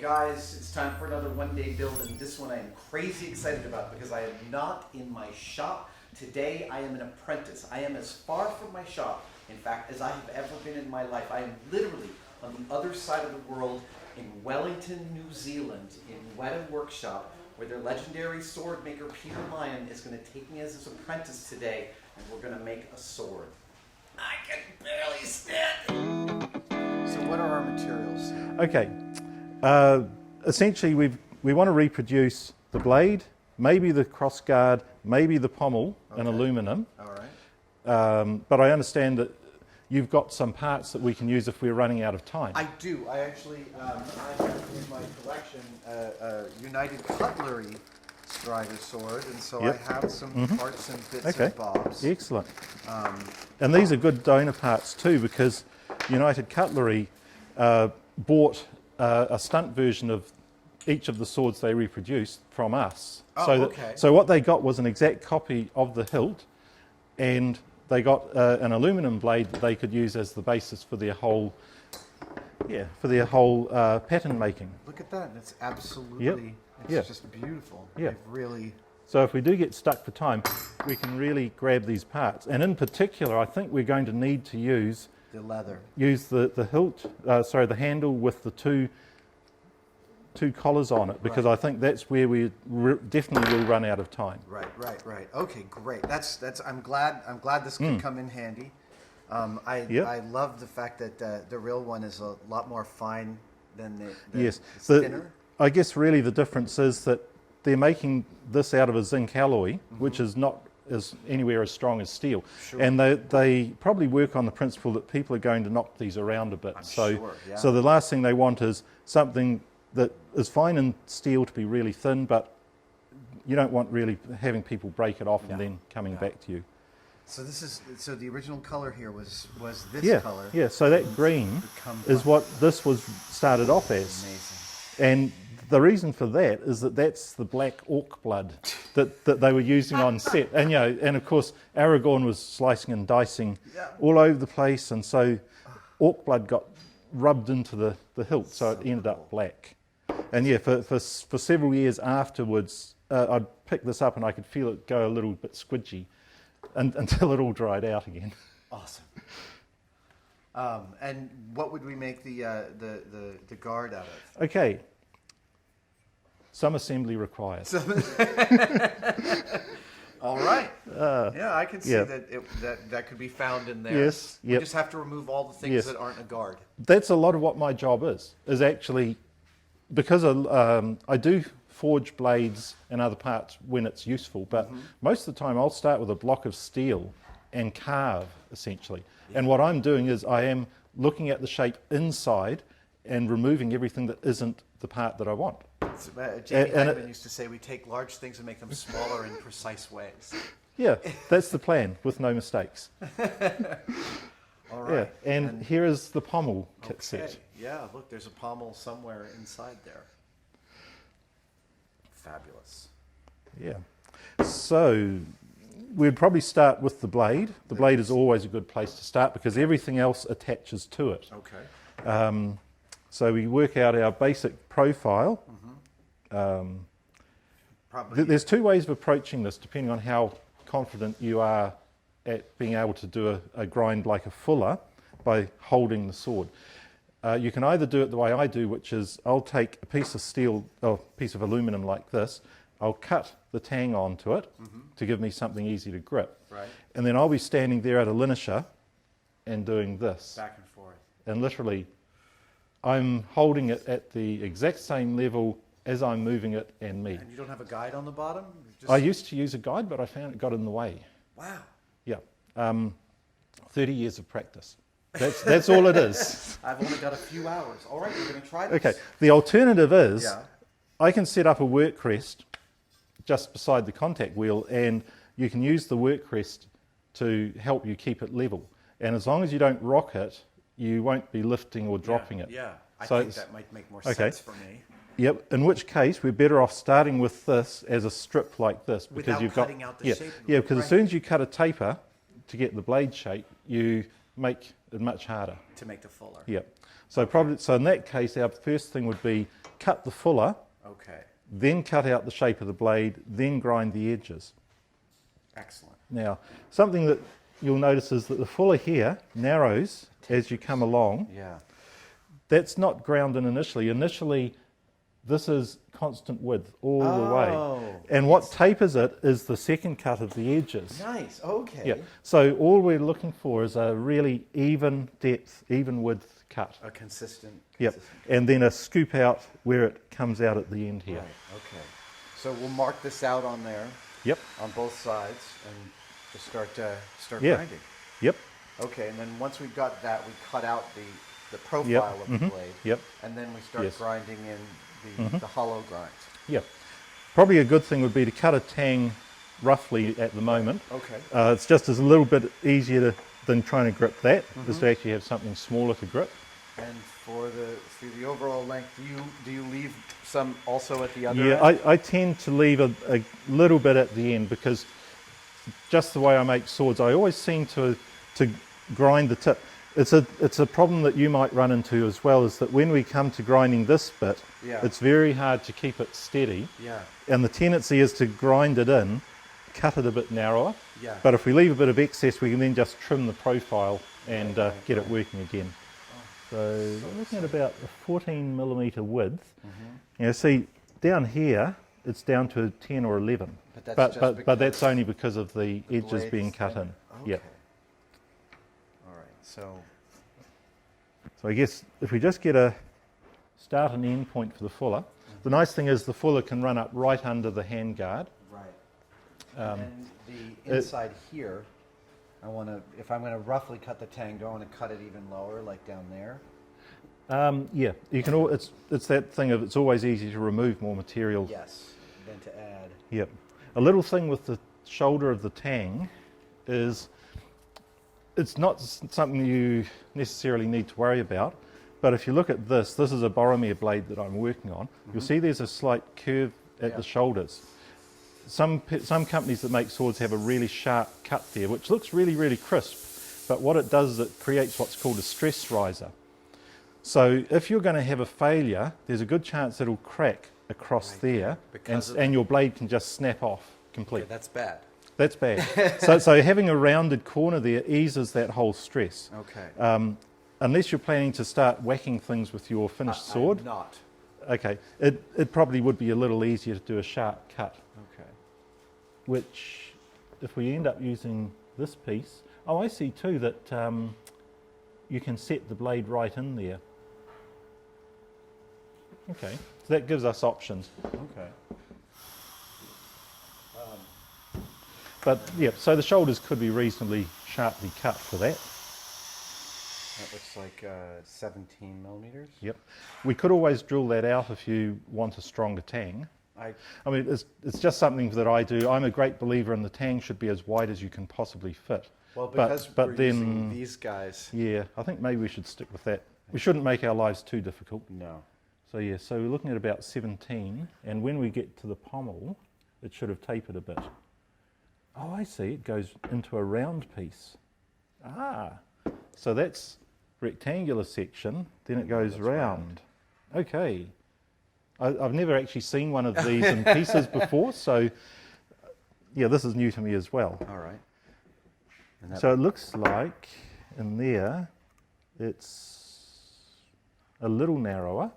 guys, it's time for another one-day build, and this one I am crazy excited about because I am not in my shop. Today I am an apprentice. I am as far from my shop, in fact, as I have ever been in my life. I am literally on the other side of the world in Wellington, New Zealand, in Weta Workshop, where their legendary sword maker Peter Lyon is going to take me as his apprentice today, and we're going to make a sword. I can barely stand. So what are our materials? Okay, essentially we want to reproduce the blade, maybe the crossguard, maybe the pommel in aluminum. All right. But I understand that you've got some parts that we can use if we're running out of time. I do. I actually, I have in my collection a United Cutlery Strider sword, and so I have some parts and bits and bobs. Excellent. And these are good donor parts too, because United Cutlery bought a stunt version of each of the swords they reproduced from us. Oh, So what they got was an exact copy of the hilt, and they got an aluminum blade that they could use as the basis for their whole, pattern making. Look at that! It's absolutely, it's just beautiful. Yeah. They've really. So if we do get stuck for time, we can really grab these parts. And in particular, I think we're going to need to use The leather. Use the hilt, the handle with the two collars on it, because I think that's where we definitely will run out of time. Right. Okay, great. I'm glad this could come in handy. I love the fact that the real one is a lot more fine than the thinner. I guess really the difference is that they're making this out of a zinc alloy, which is not as anywhere as strong as steel. Sure. And they probably work on the principle that people are going to knock these around a bit. So the last thing they want is something that is fine in steel to be really thin, but you don't want really having people break it off and then coming back to you. So the original color here was this color. Yeah, so that green is what this was started off as. Amazing. And the reason for that is that that's the black orc blood that they were using on set. And and of course Aragorn was slicing and dicing all over the place, and so orc blood got rubbed into the hilt, so it ended up black. And for several years afterwards, I'd pick this up and I could feel it go a little bit squidgy until it all dried out again. Awesome. And what would we make the guard out of? Okay. Some assembly required. All right. I can see that could be found in there. Yes. You just have to remove all the things that aren't a guard. That's a lot of what my job is actually, because I do forge blades and other parts when it's useful, but most of the time I'll start with a block of steel and carve, essentially. And what I'm doing is I am looking at the shape inside and removing everything that isn't the part that I want. Joey Fameli used to say we take large things and make them smaller in precise ways. Yeah, that's the plan, with no mistakes. All right. Yeah, and here is the pommel kit set. Yeah, look, there's a pommel somewhere inside there. Fabulous. Yeah. So we'd probably start with the blade. The blade is always a good place to start because everything else attaches to it. Okay. So we work out our basic profile. There's two ways of approaching this, depending on how confident you are at being able to do a grind like a fuller by holding the sword. You can either do it the way I do, which is I'll take a piece of steel, or a piece of aluminum like this, I'll cut the tang onto it to give me something easy to grip. Right. And then I'll be standing there at a linisher and doing this. Back and forth. And literally, I'm holding it at the exact same level as I'm moving it and me. And you don't have a guide on the bottom? I used to use a guide, but I found it got in the way. Wow. Yeah. 30 years of practice. That's all it is. I've only got a few hours. All right, we're going to try this. Okay. The alternative is I can set up a work rest just beside the contact wheel, and you can use the work rest to help you keep it level. And as long as you don't rock it, you won't be lifting or dropping it. Yeah, I think that might make more sense for me. Yep, in which case we're better off starting with this as a strip like this, because Without cutting out the shape. Yeah, because as soon as you cut a taper to get the blade shape, you make it much harder. To make the fuller. Yep. So in that case, our first thing would be cut the fuller, Okay. then cut out the shape of the blade, then grind the edges. Excellent. Now, something that you'll notice is that the fuller here narrows as you come along. Yeah. That's not ground in initially. Initially, this is constant width all the way. And what tapers it is the second cut of the edges. Nice. Okay. Yeah. So all we're looking for is a really even depth, even width cut. A consistent. Yep. And then a scoop out where it comes out at the end here. Right. Okay. So we'll mark this out on there. Yep. On both sides, and just start Yeah. grinding. Yep. Okay. And then once we've got that, we cut out the profile Yep. of the blade. Yep. And then we start Yes. grinding in the hollow grind. Yep. Probably a good thing would be to cut a tang roughly at the moment. Okay. It's just a little bit easier than trying to grip that, is to actually have something smaller to grip. And for the overall length, do you leave some also at the other Yeah, end? I tend to leave a little bit at the end because just the way I make swords, I always seem to grind the tip. It's a problem that you might run into as well, is that when we come to grinding this bit, it's very hard to keep it steady. Yeah. And the tendency is to grind it in, cut it a bit narrower. Yeah. But if we leave a bit of excess, we can then just trim the profile and get it working again. So we're looking at about a 14mm width. You know, see, down here, it's down to 10 or 11. But that's only because of the edges being cut in. Okay. Yep. All right. So I guess if we just get a start and end point for the fuller, the nice thing is the fuller can run up right under the handguard. right. And the inside here, if I'm going to roughly cut the tang, do I want to cut it even lower, like down there? Yeah, you can. It's that thing of it's always easy to remove more material. Yes. Than to add. Yep. A little thing with the shoulder of the tang is it's not something you necessarily need to worry about, but if you look at this is a Boromir blade that I'm working on. You'll see there's a slight curve at the shoulders. Some companies that make swords have a really sharp cut there, which looks really, really crisp, but what it does is it creates what's called a stress riser. So if you're going to have a failure, there's a good chance it'll crack across there, and your blade can just snap off completely. Okay, that's bad. That's bad. so having a rounded corner there eases that whole stress. Okay. Unless you're planning to start whacking things with your finished sword. I'm not. Okay. It probably would be a little easier to do a sharp cut. Okay. Which, if we end up using this piece, I see too that you can set the blade right in there. Okay, so that gives us options. Okay. But yeah, so the shoulders could be reasonably sharply cut for that. That looks like 17mm. Yep. We could always drill that out if you want a stronger tang. I mean, it's just something that I do. I'm a great believer in the tang should be as wide as you can possibly fit. Well, because we're but then using these guys. Yeah, I think maybe we should stick with that. We shouldn't make our lives too difficult. No. So yeah, so we're looking at about 17, and when we get to the pommel, it should have tapered a bit. Oh, I see, it goes into a round piece. Ah, so that's rectangular section, then it goes round. Okay. I've never actually seen one of these in pieces before, so yeah, this is new to me as well. All right. So it looks like in there, it's a little narrower,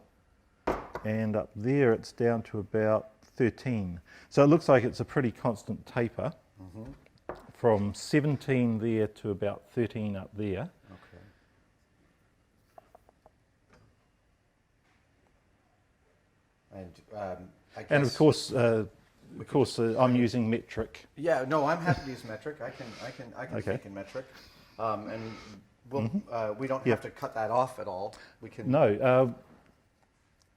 and up there it's down to about 13. So it looks like it's a pretty constant taper from 17 there to about 13 up there. Okay. And I guess. And of course, I'm using metric. Yeah, no, I'm happy to use metric. I can speak in metric, and we don't have to cut that off at all. We can. No,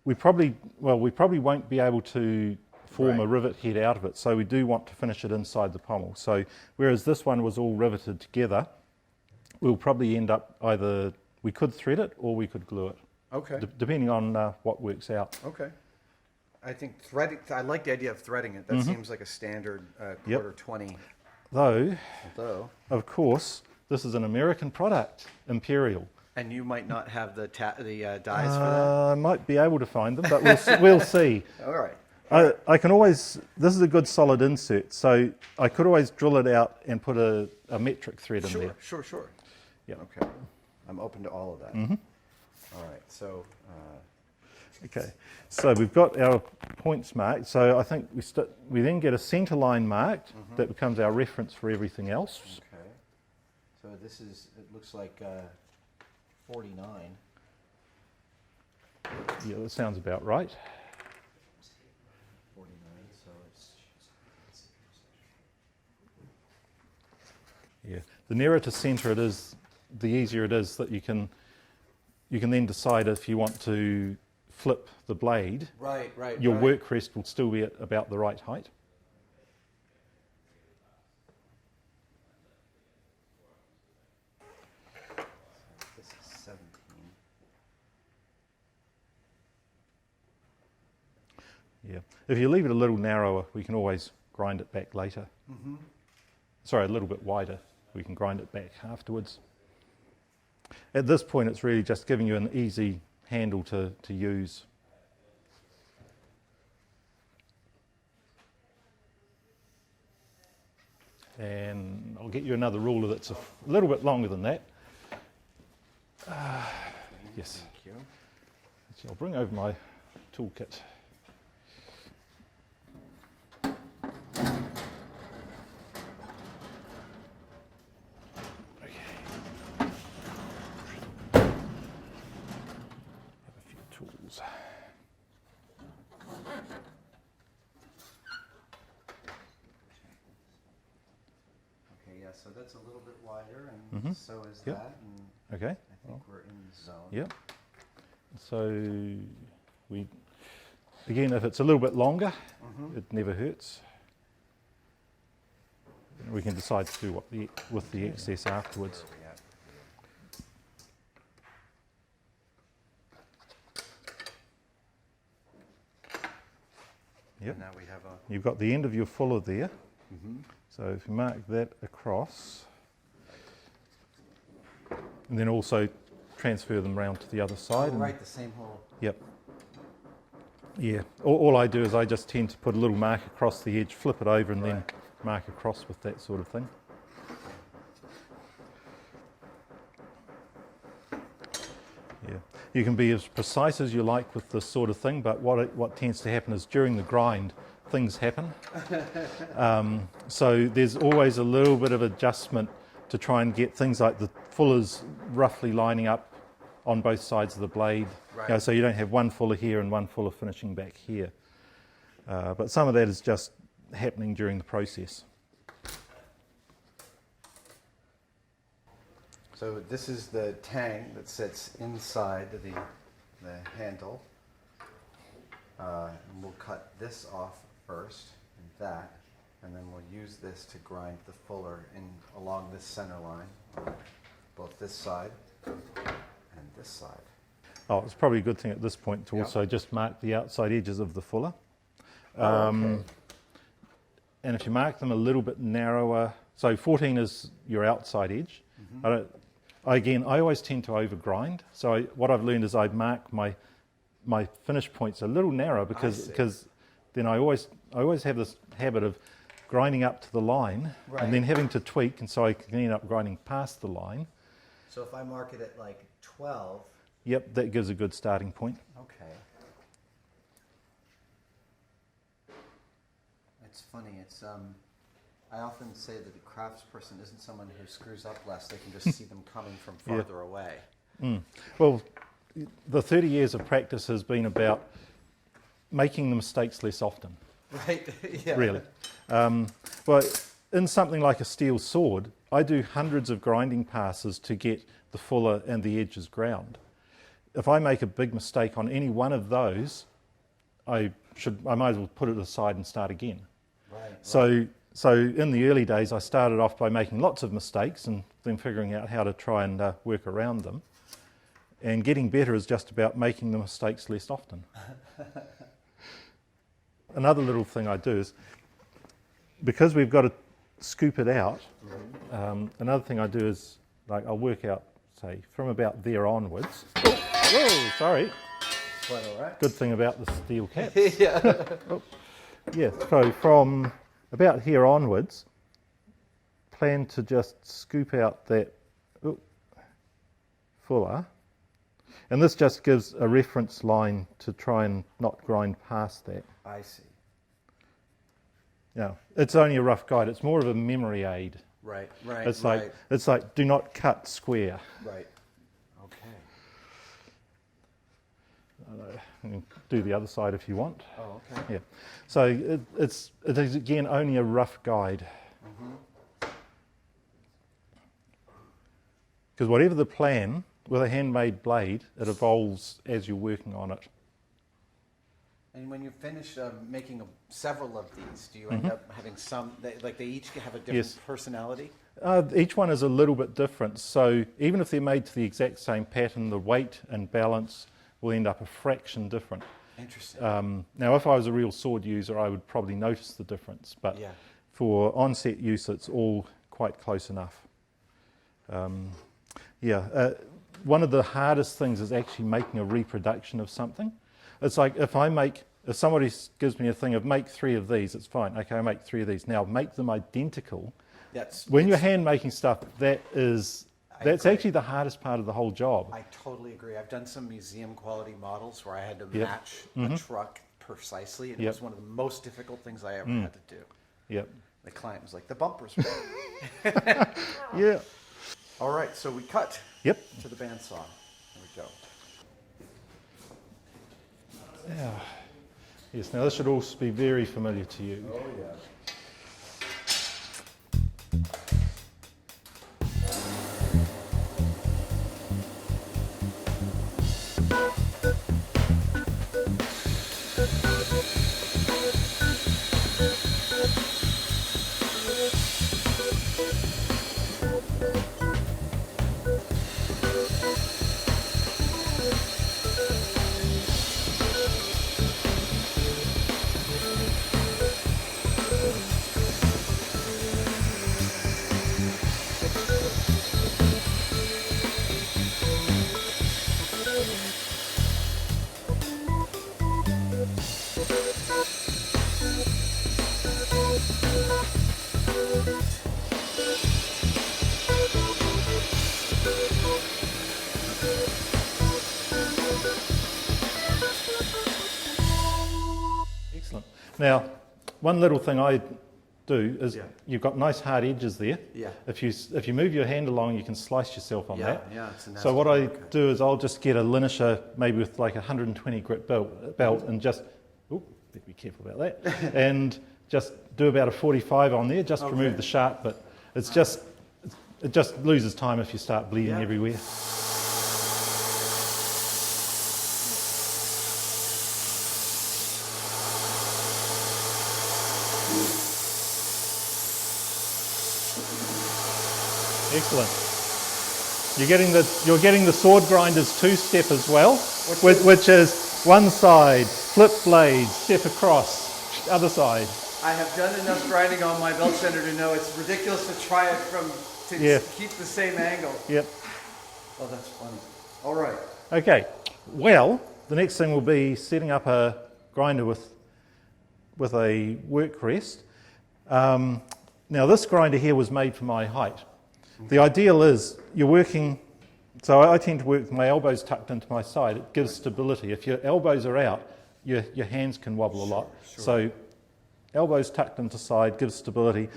we probably won't be able to form a rivet head out of it. So we do want to finish it inside the pommel. So whereas this one was all riveted together, we'll probably end up either we could thread it or we could glue it. Okay. Depending on what works out. Okay. I think threading. I like the idea of threading it. That seems like a standard quarter 20. Though, Although, of course, this is an American product, Imperial. And you might not have the dies for that? I might be able to find them, but we'll see. All right. I can always, this is a good solid insert, so I could always drill it out and put a metric thread in there. Sure. Yep. Okay. I'm open to all of that. Mm-hmm. All right, so... Okay, so we've got our points marked, so I think we then get a centre line marked that becomes our reference for everything else. Okay. So this is, it looks like 49. Yeah, that sounds about right. 49, so it's... Yeah, the nearer to centre it is, the easier it is that you can then decide if you want to flip the blade. Right. Your work rest will still be at about the right height. This is 17. Yeah, if you leave it a little narrower, we can always grind it back later. Sorry, a little bit wider. We can grind it back afterwards. At this point, it's really just giving you an easy handle to use. And I'll get you another ruler that's a little bit longer than that. Yes. Thank you. So I'll bring over my toolkit. Tools. Okay, yeah, so that's a little bit wider, and so is Yep. that, and Okay. I think we're in the zone. Yep. So again, if it's a little bit longer, it never hurts. We can decide to do with the excess afterwards. Where are we at? Yep. And now we have a... You've got the end of your fuller there. So if you mark that across, and then also transfer them round to the other side. Oh, right, the same hole. Yep. Yeah. All I do is I just tend to put a little mark across the edge, flip it over, and then mark across with that sort of thing. Yeah. You can be as precise as you like with this sort of thing, but what tends to happen is during the grind, things happen. So there's always a little bit of adjustment to try and get things like the fullers roughly lining up on both sides of the blade. Right. You know, so you don't have one fuller here and one fuller finishing back here. But some of that is just happening during the process. So this is the tang that sits inside the handle. And we'll cut this off first, and that, and then we'll use this to grind the fuller in along this center line, both this side and this side. Oh, it's probably a good thing at this point to also just mark the outside edges of the fuller. And if you mark them a little bit narrower, so 14 is your outside edge. I always tend to overgrind. So what I've learned is I mark my finish points a little narrower because then I always have this habit of grinding up to the line and then having to tweak, and so I can end up grinding past the line. So if I mark it at like 12. Yep, that gives a good starting point. Okay. It's funny. It's I often say that a craftsperson isn't someone who screws up less. They can just see them coming from farther away. Well, the 30 years of practice has been about making the mistakes less often. Right. Yeah. Really. Well, in something like a steel sword, I do hundreds of grinding passes to get the fuller and the edges ground. If I make a big mistake on any one of those, I might as well put it aside and start again. Right. So in the early days, I started off by making lots of mistakes and then figuring out how to try and work around them. And getting better is just about making the mistakes less often. Another little thing I do is, because we've got to scoop it out, another thing I do is, like, I'll work out say, from about there onwards. Oh, whoa, sorry. Quite all right. Good thing about the steel caps. Yeah. Oh, yeah, so from about here onwards, plan to just scoop out that fuller. And this just gives a reference line to try and not grind past that. I see. Yeah, it's only a rough guide. It's more of a memory aid. Right, right, It's right. like do not cut square. Right. Okay. You can do the other side if you want. Oh, okay. Yeah. So it is again only a rough guide. Because whatever the plan with a handmade blade, it evolves as you're working on it. And when you finish making several of these, do you end up having some, like they each have a different Yes. personality? Each one is a little bit different. So even if they're made to the exact same pattern, the weight and balance will end up a fraction different. Interesting. Now, if I was a real sword user, I would probably notice the difference. But Yeah. for on-set use, it's all quite close enough. One of the hardest things is actually making a reproduction of something. It's like if somebody gives me a thing of make 3 of these, it's fine. Okay, I make 3 of these. Now make them identical. When you're hand making stuff, that's agree. actually the hardest part of the whole job. I totally agree. I've done some museum quality models where I had to Yep. match a truck precisely, and it Yep. was one of the most difficult things I ever had to do. Yep. The client was like, the bumpers broke. Yeah. All right, so we cut Yep. to the bandsaw. There we go. Yeah. Yes. Now this should also be very familiar to you. Oh, yeah. Excellent. Now, one little thing I do is Yeah. you've got nice hard edges there. Yeah. If you move your hand along, you can slice yourself on that. Yeah, it's a nasty So what I work. do is I'll just get a linisher, maybe with like a 120 grit belt and just, better be careful about that, and just do about a 45 on there, just to remove the sharp bit. It just loses time if you start bleeding Yeah. everywhere. Excellent. You're getting the sword grinder's 2-step as well, which is one side, flip blade, step across, other side. I have done enough grinding on my belt sander to know it's ridiculous to try it to keep the same angle. Yep. Oh, that's funny. All right. Okay. Well, the next thing will be setting up a grinder with a work rest. Now this grinder here was made for my height. The ideal is you're working, so I tend to work with my elbows tucked into my side. It gives stability. If your elbows are out, your hands can wobble a lot. Sure. So elbows tucked into side gives stability.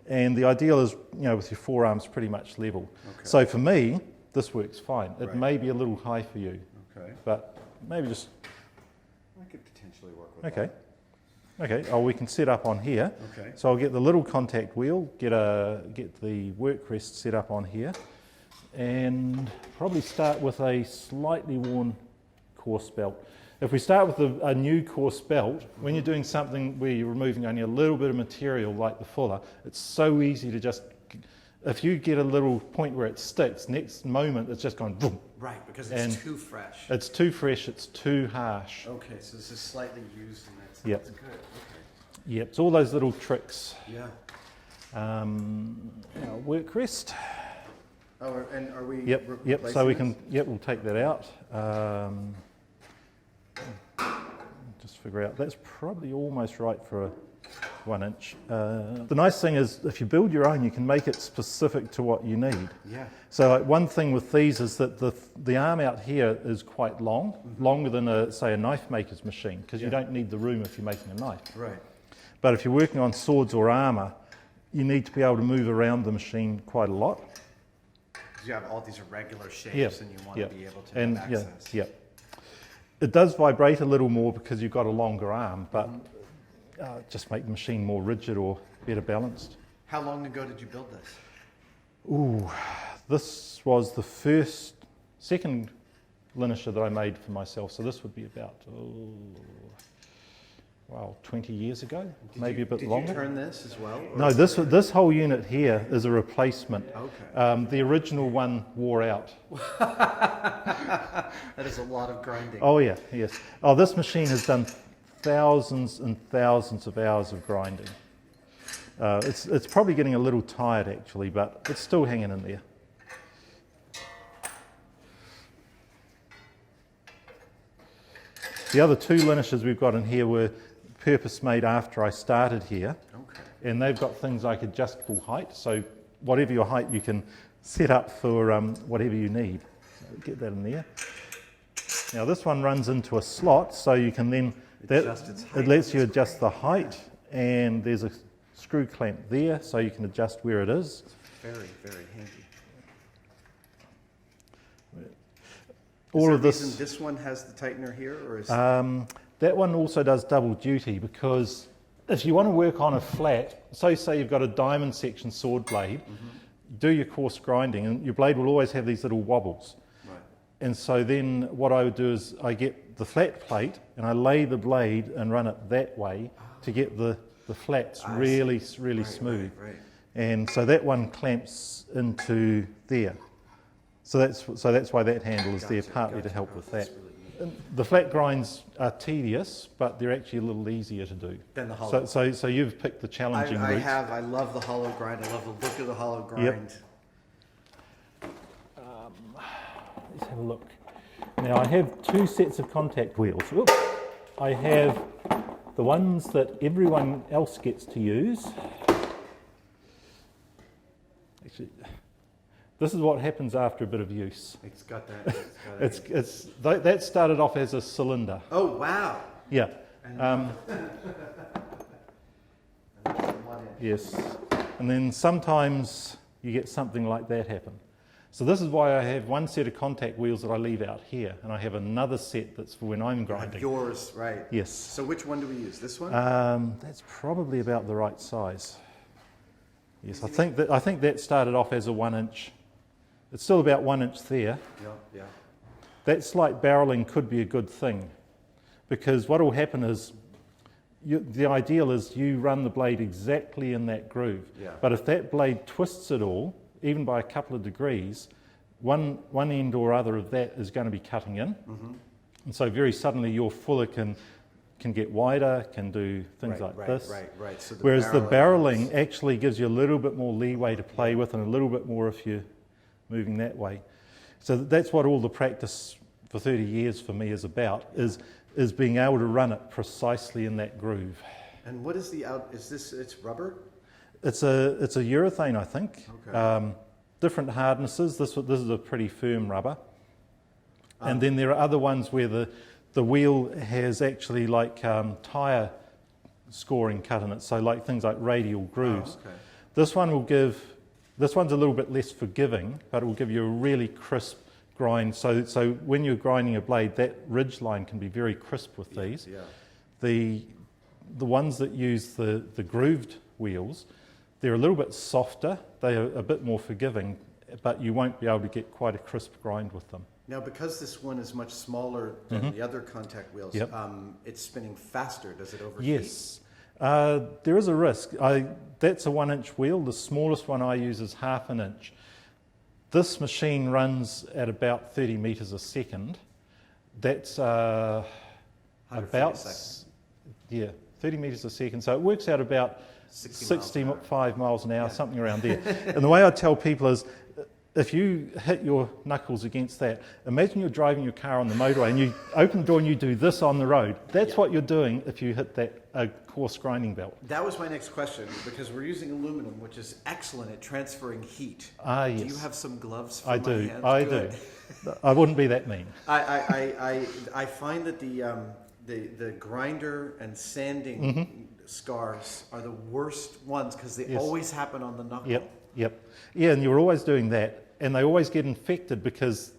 And the ideal is, with your forearms pretty much level. Okay. So for me, this works fine. It Right. may be a little high for you, Okay. but maybe just, I could potentially work with okay. Okay, we can set up on here. Okay. So I'll get the little contact wheel, get the work rest set up on here, and probably start with a slightly worn coarse belt. If we start with a new coarse belt, when you're doing something where you're removing only a little bit of material like the fuller, it's so easy to just, if you get a little point where it sticks, next moment it's just gone boom. Right, because And it's too fresh. It's too fresh, it's too harsh. Okay, so this is slightly used and that's Yep. good. Okay. Yep, it's all those little tricks. Yeah. Our work rest. Oh, and are we? Yep. So we can. Yep, we'll take that out. Just figure out. That's probably almost right for a 1 inch. The nice thing is, if you build your own, you can make it specific to what you need. Yeah. So like, one thing with these is that the arm out here is quite long, longer than say a knife maker's machine, because you don't need the room if you're making a knife. Right. But if you're working on swords or armour, you need to be able to move around the machine quite a lot. Because you have all these irregular shapes and you want to be able to and, have access. It does vibrate a little more because you've got a longer arm, but just make the machine more rigid or better balanced. How long ago did you build this? Ooh, this was the second linisher that I made for myself, so this would be about 20 years ago, maybe a bit longer. Did you turn this as well? No, this whole unit here is a replacement. Okay. The original one wore out. That is a lot of grinding. Oh yeah, yes. Oh, this machine has done thousands and thousands of hours of grinding. It's probably getting a little tired actually, but it's still hanging in there. The other two linishers we've got in here were purpose made after I started here. Okay. And they've got things like adjustable height, so whatever your height you can set up for whatever you need. So get that in there. Now this one runs into a slot, so you can then, it lets you adjust the height, and there's a screw clamp there, so you can adjust where it is. It's very, very handy. All of this. This one has the tightener here, or is that one also does double duty, because if you want to work on a flat, so say you've got a diamond section sword blade, do your coarse grinding, and your blade will always have these little wobbles. Right. And so then what I would do is I get the flat plate and I lay the blade and run it that way to get the flats really smooth. Right. And so that one clamps into there. So that's why that handle is there, partly to help with that. The flat grinds are tedious, but they're actually a little easier to do. Than the hollow. So you've picked the challenging route. I love the hollow grind. I love the look of the hollow grind. Yep. Let's have a look. Now I have two sets of contact wheels. Oops. I have the ones that everyone else gets to use. Actually, this is what happens after a bit of use. It's got that. That started off as a cylinder. Oh wow! Yeah. Yes. And then sometimes you get something like that happen. So this is why I have one set of contact wheels that I leave out here, and I have another set that's for when I'm grinding. Yours, right? Yes. So which one do we use? This one? That's probably about the right size. Yes, I think that started off as a 1 inch. It's still about 1 inch there. Yeah. That slight barreling could be a good thing, because what will happen is, the ideal is you run the blade exactly in that groove. Yeah. But if that blade twists at all, even by a couple of degrees, one end or other of that is going to be cutting in. And so very suddenly your fuller can get wider, can do things like this. Right. So whereas the barreling actually gives you a little bit more leeway to play with, and a little bit more if you're moving that way. So that's what all the practice for 30 years for me is about, is being able to run it precisely in that groove. And what is it's rubber? It's a urethane, I think. Okay. Different hardnesses. This is a pretty firm rubber. And then there are other ones where the wheel has actually like tyre scoring cut in it, so like things like radial grooves. Okay. This one's a little bit less forgiving, but it will give you a really crisp grind. So when you're grinding a blade, that ridge line can be very crisp with these. Yeah. The ones that use the grooved wheels, they're a little bit softer, they are a bit more forgiving, but you won't be able to get quite a crisp grind with them. Now, because this one is much smaller than the other contact wheels, it's spinning faster. Does it overheat? Yes. There is a risk. That's a 1 inch wheel. The smallest one I use is 1/2 inch. This machine runs at about 30 metres a second. That's about 30 metres a second. So it works out about 65 miles an hour, something around there. And the way I tell people is, if you hit your knuckles against that, imagine you're driving your car on the motorway and you open the door and you do this on the road. That's what you're doing if you hit that coarse grinding belt. That was my next question, because we're using aluminum, which is excellent at transferring heat. Yes. Do you have some gloves for I my do. hands? I Good. do. I wouldn't be that mean. I find that the grinder and sanding scars are the worst ones, because they always happen on the knuckle. Yep. Yeah, and you're always doing that, and they always get infected because,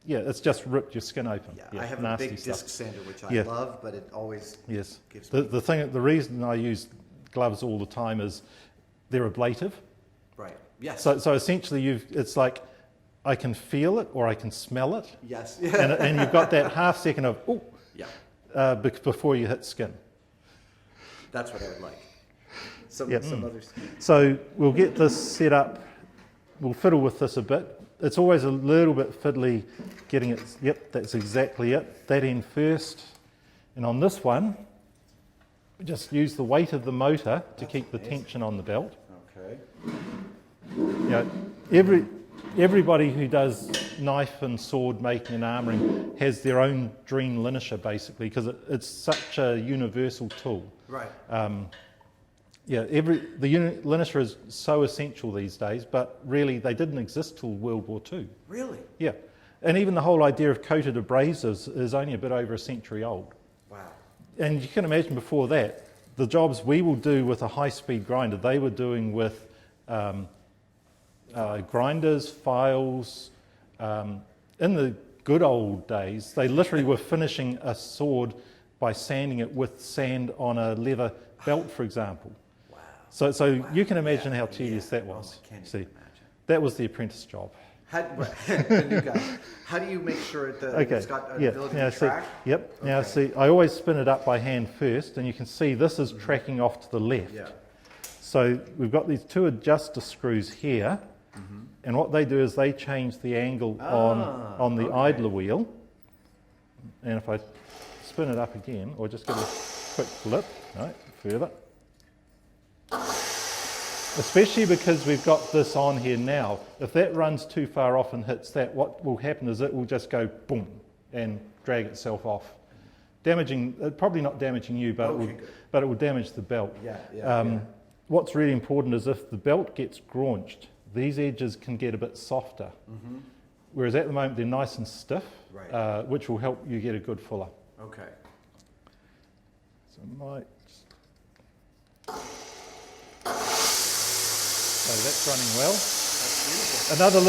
it's just ripped your skin open. Yeah, I have a big disc sander, which I love, but it always gives me... The reason I use gloves all the time is they're ablative. Right, yes. So essentially it's like I can feel it or I can smell it. Yes. and you've got that half second of, before you hit skin. That's what I would like. Some others. So we'll get this set up. We'll fiddle with this a bit. It's always a little bit fiddly getting it. Yep, that's exactly it. That end first. And on this one, we just use the weight of the motor to keep the tension on the belt. Okay. Everybody who does knife and sword making and armouring has their own dream linisher, basically, because it's such a universal tool. Right. The linisher is so essential these days, but really they didn't exist till World War II. Really? Yeah. And even the whole idea of coated abrasives is only a bit over a century old. Wow. And you can imagine before that, the jobs we will do with a high-speed grinder, they were doing with grinders, files. In the good old days, they literally were finishing a sword by sanding it with sand on a leather belt, for example. Wow. So you can imagine how tedious that was. I can't See, even imagine. That was the apprentice job. The new guy. How do you make sure it's got an ability to track? Now see, I always spin it up by hand first, and you can see this is tracking off to the left. Yeah. So we've got these two adjuster screws here, and what they do is they change the angle on the idler wheel. And if I spin it up again, or just give it a quick flip, right, further. Especially because we've got this on here now. If that runs too far off and hits that, what will happen is it will just go boom and drag itself off. Probably not damaging you, but it will damage the belt. What's really important is if the belt gets graunched, these edges can get a bit softer. Whereas at the moment they're nice and stiff, which will help you get a good fuller. Okay. So that's running well. That's beautiful. Another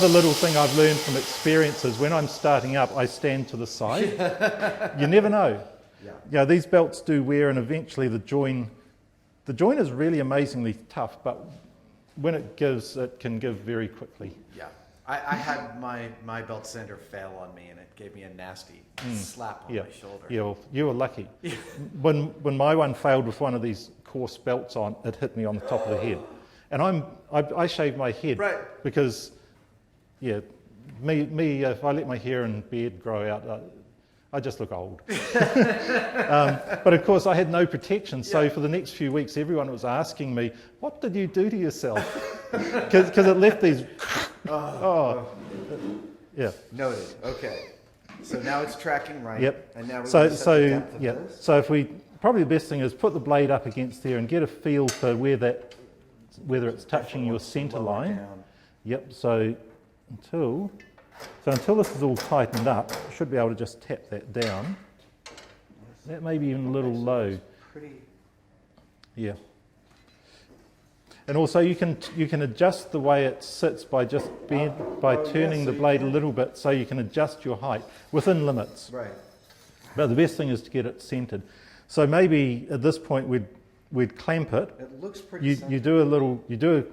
little thing I've learned from experience is when I'm starting up, I stand to the side. You never know. These belts do wear, and eventually the join is really amazingly tough, but when it gives, it can give very quickly. Yeah. I had my belt sander fail on me, and it gave me a nasty slap on my shoulder. Yeah, well, you were lucky. When my one failed with one of these coarse belts on, it hit me on the top of the head. And I shaved my head because, if I let my hair and beard grow out, I just look old. But of course, I had no protection. So for the next few weeks, everyone was asking me, "What did you do to yourself?" Because it left these. Noted. Okay. So now it's tracking right. Yep. And now we're So this. So if we probably the best thing is put the blade up against there and get a feel for whether it's touching your centre line. Down. Yep. So until this is all tightened up, I should be able to just tap that down. That may be even a little low. Pretty. Yeah. And also you can adjust the way it sits by just turning the blade a little bit, so you can adjust your height within limits. Right. But the best thing is to get it centered. So maybe at this point we'd clamp it. It looks pretty. You do a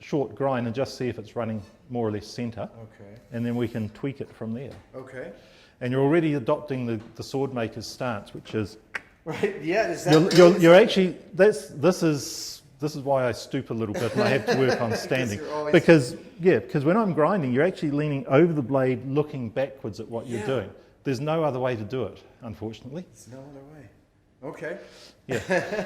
short grind and just see if it's running more or less center. Okay. And then we can tweak it from there. Okay. And you're already adopting the sword maker's stance, which is right. Yeah. Is that you're actually this is why I stoop a little bit and I have to work on standing. Because when I'm grinding, you're actually leaning over the blade, looking backwards at what you're doing. There's no other way to do it, unfortunately. There's no other way. Okay. Yeah.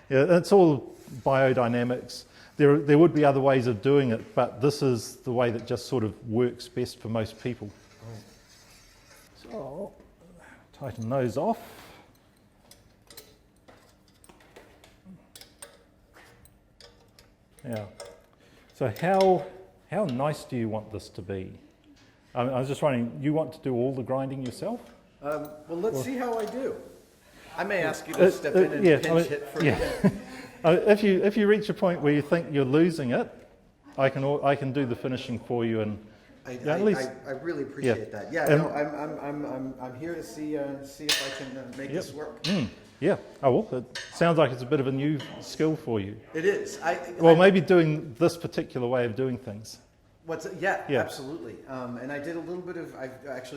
It's all biodynamics. There would be other ways of doing it, but this is the way that just sort of works best for most people. Right. So tighten those off. Yeah. So how nice do you want this to be? I was just wondering, you want to do all the grinding yourself? Well, let's see how I do. I may ask you to step in and pinch hit for me. If you reach a point where you think you're losing it, I can do the finishing for you, and I really appreciate that. Yeah, no, I'm here to see if I can make this work. Yeah. Oh well, it sounds like it's a bit of a new skill for you. It is. Maybe doing this particular way of doing things. Yeah, absolutely. And I did a little bit of.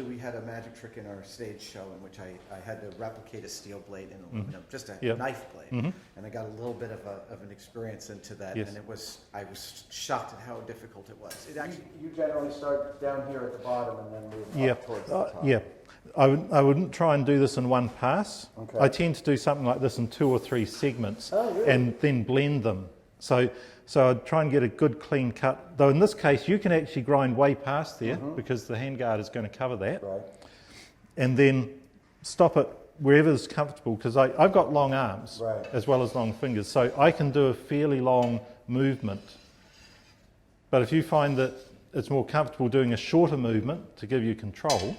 We had a magic trick in our stage show in which I had to replicate a steel blade in aluminum, just a knife blade, and I got a little bit of an experience into that, and I was shocked at how difficult it was. You generally start down here at the bottom and then move up towards the top. Yeah. I wouldn't try and do this in one pass. Okay. I tend to do something like this in 2 or 3 segments, really? and then blend them. So I'd try and get a good clean cut. Though in this case, you can actually grind way past there because the handguard is going to cover that. Right. And then stop it wherever is comfortable, because I've got long arms as well as long fingers, so I can do a fairly long movement. But if you find that it's more comfortable doing a shorter movement to give you control,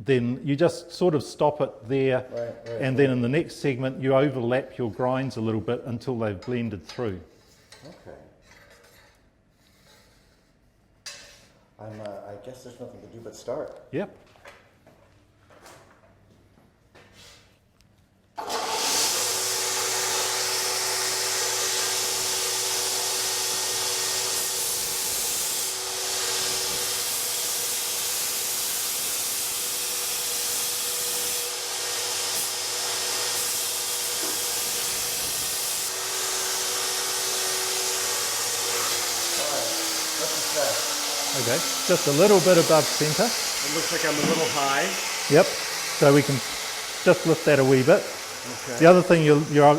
then you just sort of stop it there, and then in the next segment you overlap your grinds a little bit until they've blended through. Okay. I guess there's nothing to do but start. Yep. Okay, just a little bit above centre. It looks like I'm a little high. Yep, so we can just lift that a wee bit. Okay. The other thing,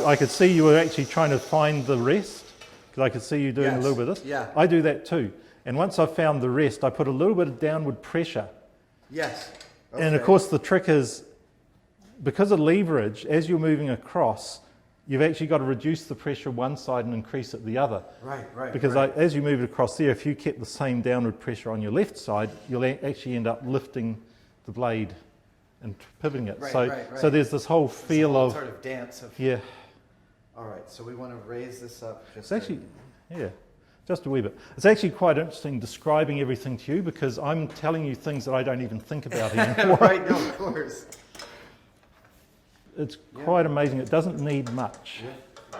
I could see you were actually trying to find the rest, because I could see you doing a little bit of this. Yeah. I do that too. And once I've found the rest, I put a little bit of downward pressure. Yes. Okay. And of course the trick is, because of leverage, as you're moving across, you've actually got to reduce the pressure one side and increase it the other. Right. Because as you move it across there, if you kept the same downward pressure on your left side, you'll actually end up lifting the blade and pivoting it. So there's this whole feel of sort of dance of. Yeah. All right, so we want to raise this up. It's actually, just a wee bit. It's actually quite interesting describing everything to you, because I'm telling you things that I don't even think about anymore. Right, no, of course. It's quite amazing. It doesn't need much. Yeah.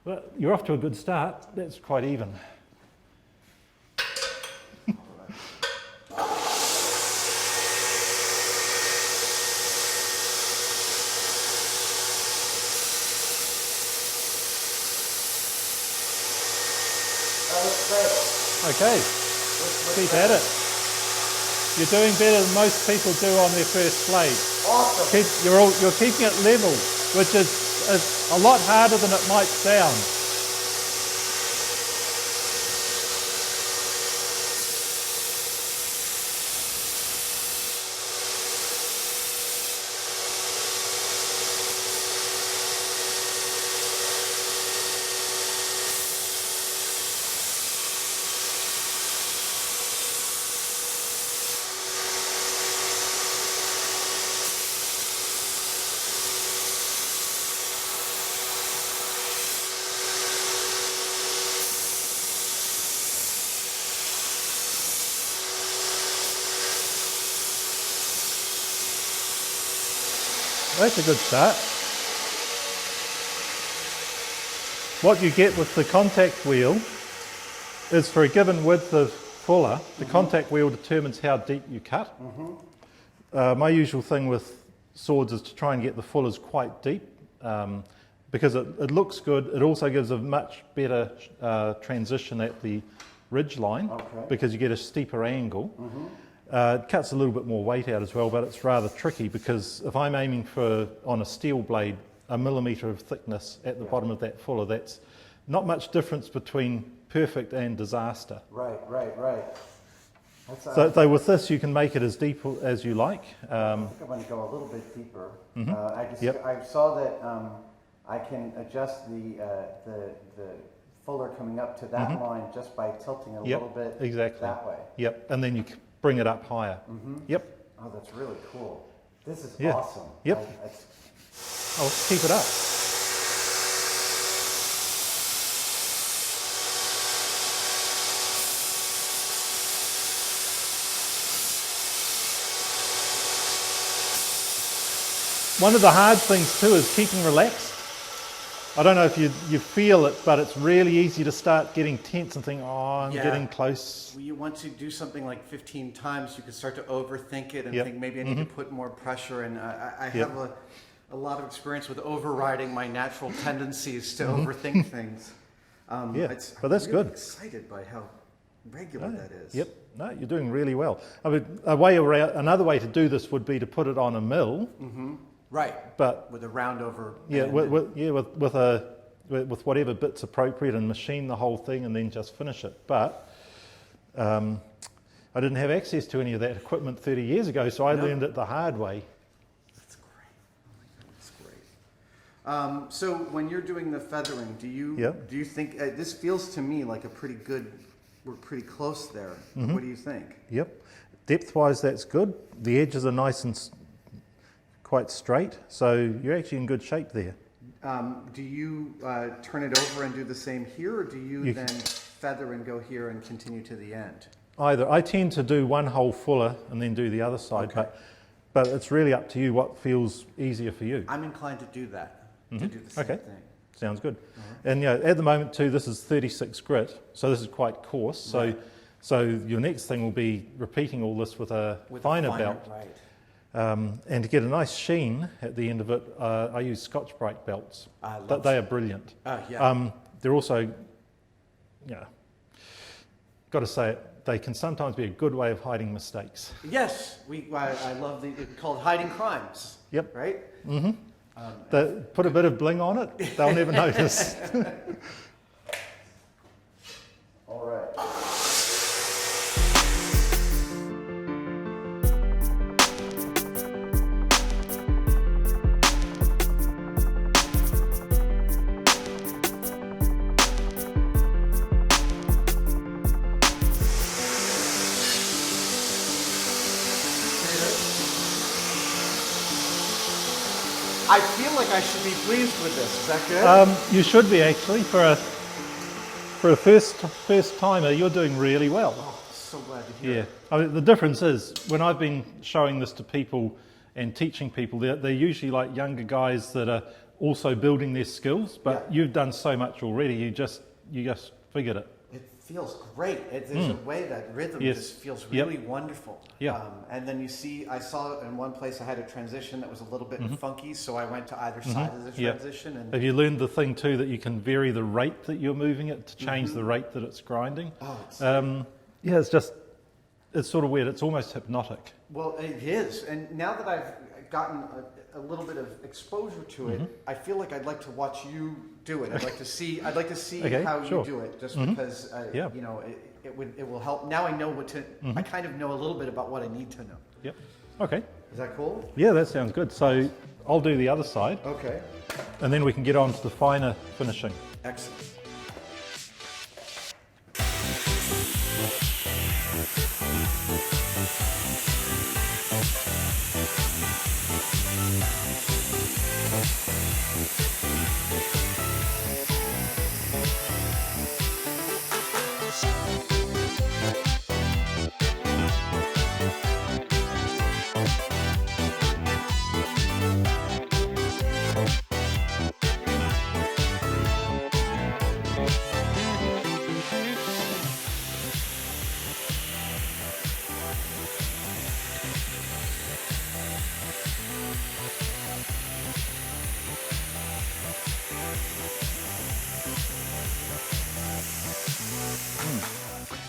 Well, you're off to a good start. That's quite even. Okay, keep at it. You're doing better than most people do on their first blade. Awesome. You're keeping it level, which is a lot harder than it might sound. That's a good start. What you get with the contact wheel is, for a given width of fuller, the contact wheel determines how deep you cut. My usual thing with swords is to try and get the fullers quite deep, because it looks good. It also gives a much better transition at the ridge line, because you get a steeper angle. It cuts a little bit more weight out as well, but it's rather tricky, because if I'm aiming on a steel blade, a millimetre of thickness at the bottom of that fuller. That's not much difference between perfect and disaster. Right. So with this, you can make it as deep as you like. I think I'm going to go a little bit deeper. Mm-hmm. I saw that I can adjust the fuller coming up to that line just by tilting a little bit that way. Yep, and then you bring it up higher. Yep. Oh, that's really cool. This is Yeah. awesome. Yep. I'll keep it up. One of the hard things too is keeping relaxed. I don't know if you feel it, but it's really easy to start getting tense and think, oh, I'm getting close. You want to do something like 15 times, you can start to overthink it and think maybe I need to put more pressure. And I have a lot of experience with overriding my natural tendencies to overthink things. But that's good. I'm excited by how regular that is. Yep. No, you're doing really well. I mean, another way to do this would be to put it on a mill. Right, but with a round over. With whatever bit's appropriate, and machine the whole thing, and then just finish it. But I didn't have access to any of that equipment 30 years ago, so I learned it the hard way. That's great. That's great. So when you're doing the feathering, do you think this feels to me like a pretty good? We're pretty close there. What do you think? Yep, depth-wise, that's good. The edges are nice and quite straight, so you're actually in good shape there. Do you turn it over and do the same here, or do you then feather and go here and continue to the end? Either. I tend to do one hole fuller and then do the other side, but it's really up to you what feels easier for you. I'm inclined to do that, to do the same thing. Sounds good. And at the moment too, this is 36 grit, so this is quite coarse. So your next thing will be repeating all this with a finer belt. Right. And to get a nice sheen at the end of it, I use Scotch-Brite belts. They are brilliant. They're also, got to say it, they can sometimes be a good way of hiding mistakes. Yes, I love it's called hiding crimes. Yep. Right? Put a bit of bling on it, they'll never notice. All right. I feel like I should be pleased with this. Is that good? You should be actually. For a first timer, you're doing really well. Oh, so glad to hear. Yeah. I mean, the difference is when I've been showing this to people and teaching people, they're usually like younger guys that are also building their skills. But you've done so much already. You just figured it. It feels great. There's a way that rhythm just feels really wonderful. Yeah. And then I saw in one place I had a transition that was a little bit funky, so I went to either side of the transition. And have you learned the thing too that you can vary the rate that you're moving it to change the rate that it's grinding? Oh, it's sort of weird. It's almost hypnotic. Well, it is. And now that I've gotten a little bit of exposure to it, I feel like I'd like to watch you do it. I'd like to see how you do it, just because it will help. Now I know what to. I kind of know a little bit about what I need to know. Yep. Okay. Is that cool? Yeah, that sounds good. So I'll do the other side. Okay. And then we can get on to the finer finishing. Excellent.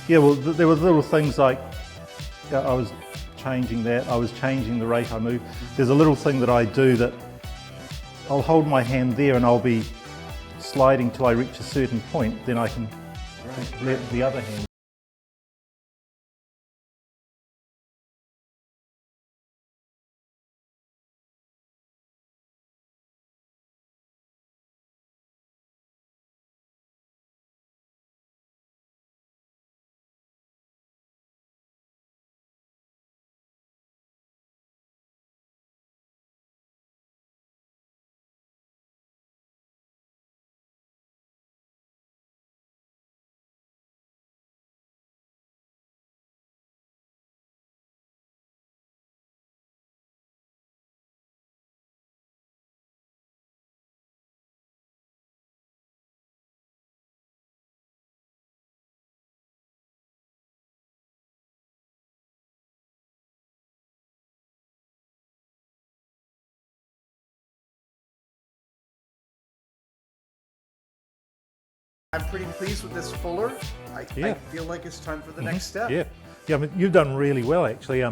Yeah, well, there were little things like I was changing that. I was changing the rate I move. There's a little thing that I do that I'll hold my hand there and I'll be sliding till I reach a certain point, then I can let the other hand. I'm pretty pleased with this fuller. I feel like it's time for the next step. Yeah, I mean, you've done really well actually.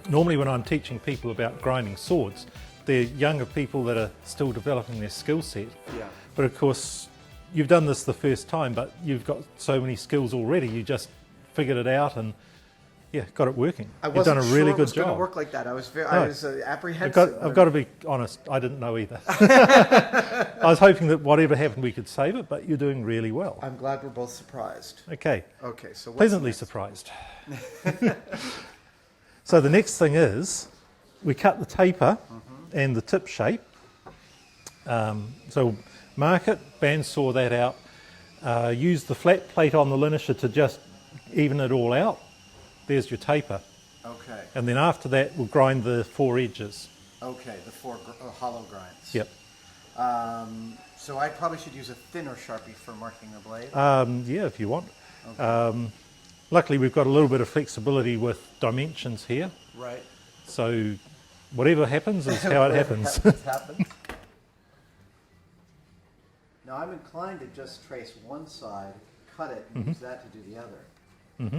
Normally when I'm teaching people about grinding swords, they're younger people that are still developing their skill set. Yeah. But of course, you've done this the first time, but you've got so many skills already. You just figured it out and got it working. You've done a really good job. It was going to work like that. I was apprehensive. I've got to be honest, I didn't know either. I was hoping that whatever happened we could save it, but you're doing really well. I'm glad we're both surprised. Okay. Okay, so what's pleasantly next? Surprised. So the next thing is we cut the taper and the tip shape. So mark it, bandsaw that out. Use the flat plate on the linisher to just even it all out. There's your taper. Okay. And then after that, we'll grind the 4 edges. Okay, the 4 hollow grinds. Yep. So I probably should use a thinner Sharpie for marking the blade? Yeah, if you want. Okay. Luckily, we've got a little bit of flexibility with dimensions here. Right. So whatever happens is how it happens. Happens. Now I'm inclined to just trace one side, cut it, and use that to do the other. Mm-hmm.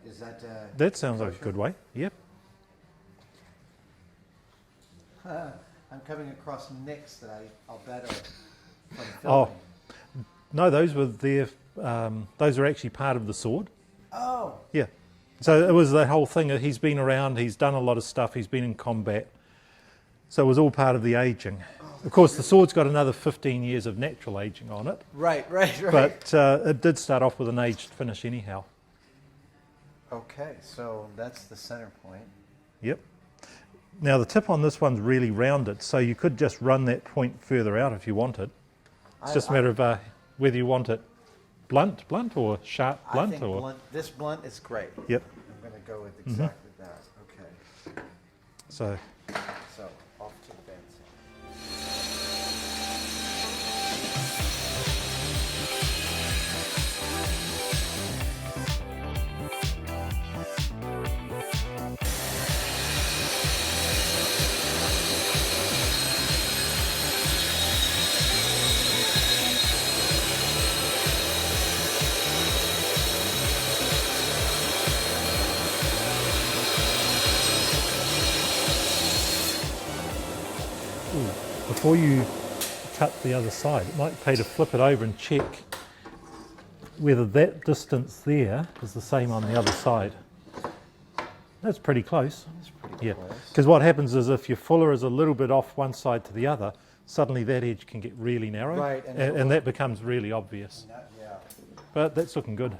Is that That sounds like a good way. Yep. I'm coming across nicks that I'll bet are from filming. Oh, no, those were there. Those are actually part of the sword. Oh. Yeah. So it was that whole thing. He's been around. He's done a lot of stuff. He's been in combat. So it was all part of the aging. Of course, the sword's got another 15 years of natural aging on it. Right. But it did start off with an aged finish anyhow. Okay, so that's the center point. Yep. Now the tip on this one's really rounded, so you could just run that point further out if you wanted. It's just a matter of whether you want it blunt or sharp blunt. I think this blunt is great. Yep. I'm going to go with exactly that. Okay. So off to the bandsaw. before you cut the other side, it might pay to flip it over and check whether that distance there is the same on the other side. That's pretty close. That's pretty Yeah, close. because what happens is if your fuller is a little bit off one side to the other, suddenly that edge can get really narrow, Right, and that becomes really obvious. Yeah. But that's looking good.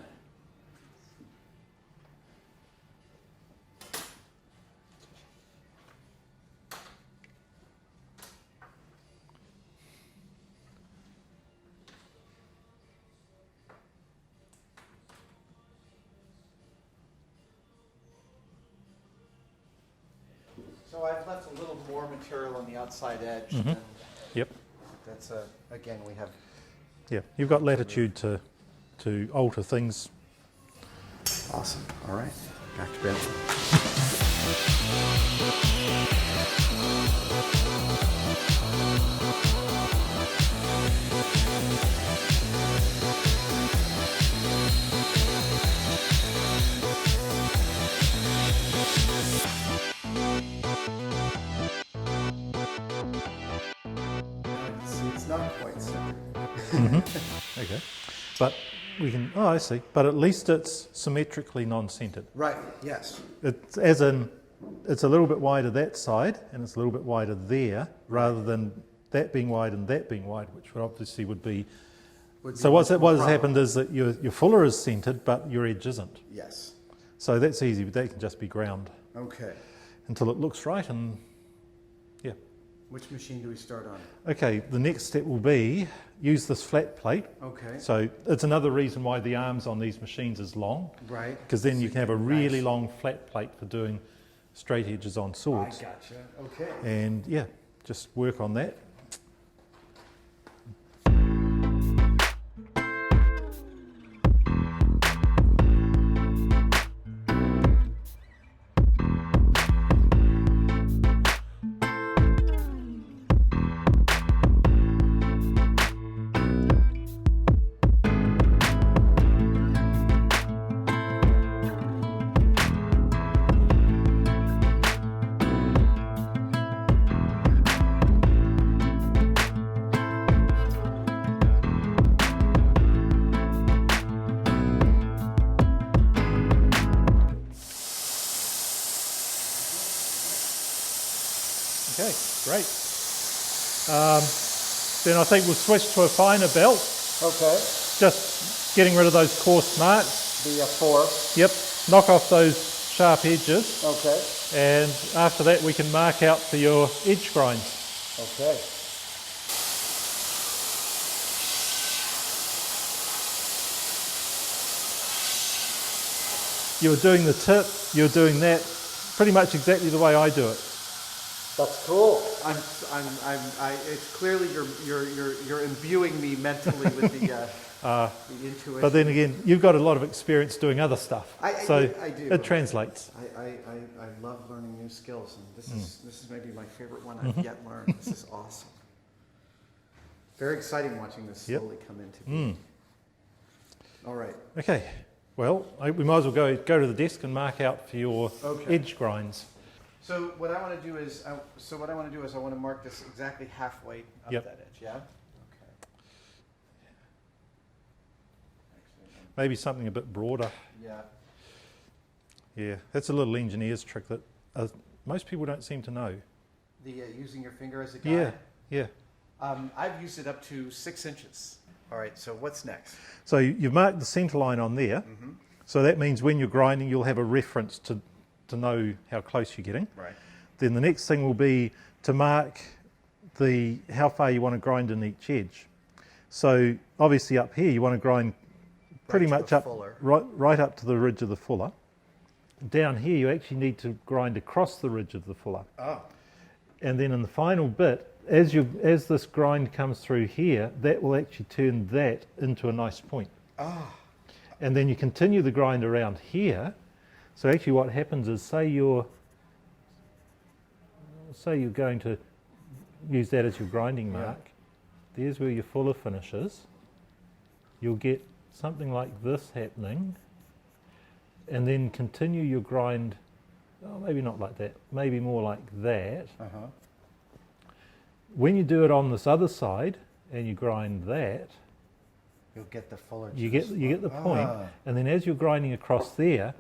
So I've left a little more material on the outside edge. Mm-hmm. And Yep. that's again, we have. Yeah, you've got latitude to alter things. Awesome. All right. Back to bed. Okay, but we can. Oh, I see. But at least it's symmetrically non-centered. Right. Yes. It's as in, it's a little bit wider that side, and it's a little bit wider there, rather than that being wide and that being wide, which would obviously would be. So what has happened is that your fuller is centered, but your edge isn't. Yes. So that's easy. But that can just be ground Okay. until it looks right, and yeah. Which machine do we start on? Okay, the next step will be use this flat plate. Okay. So it's another reason why the arms on these machines is long. Right. Because then you can have a really Nice. long flat plate for doing straight edges on swords. I gotcha. Okay. And yeah, just work on that. Okay, great. Then I think we'll switch to a finer belt, Okay. just getting rid of those coarse marks. The 4. Yep, knock off those sharp edges, Okay. and after that we can mark out for your edge grinds. Okay. You're doing the tip, you're doing that pretty much exactly the way I do it. That's cool. It's clearly you're imbuing me mentally with the intuition. But then again, you've got a lot of experience doing other stuff, I so do. it translates. I love learning new skills, and this is maybe my favorite one I've yet learned. This is awesome. Very exciting watching this slowly come into being. All right. Okay, well, we might as well go to the desk and mark out for your edge grinds. So what I want to do is, I want to mark this exactly halfway up that edge. Yeah. Okay. Maybe something a bit broader. Yeah. Yeah, that's a little engineer's trick that most people don't seem to know. The using your finger as a guide. Yeah. I've used it up to 6 inches. All right. So what's next? So you've marked the centre line on there. So that means when you're grinding, you'll have a reference to know how close you're getting. Right. Then the next thing will be to mark how far you want to grind in each edge. So obviously up here you want to grind pretty much up right up to the ridge of the fuller. Down here you actually need to grind across the ridge of the fuller. Oh. And then in the final bit, as this grind comes through here, that will actually turn that into a nice point. Ah. And then you continue the grind around here. So actually what happens is, say you're going to use that as your grinding mark. There's where your fuller finishes. You'll get something like this happening, and then continue your grind, maybe not like that, maybe more like that. When you do it on this other side and you grind that, You'll get the fuller. you get the point, and then as you're grinding across there,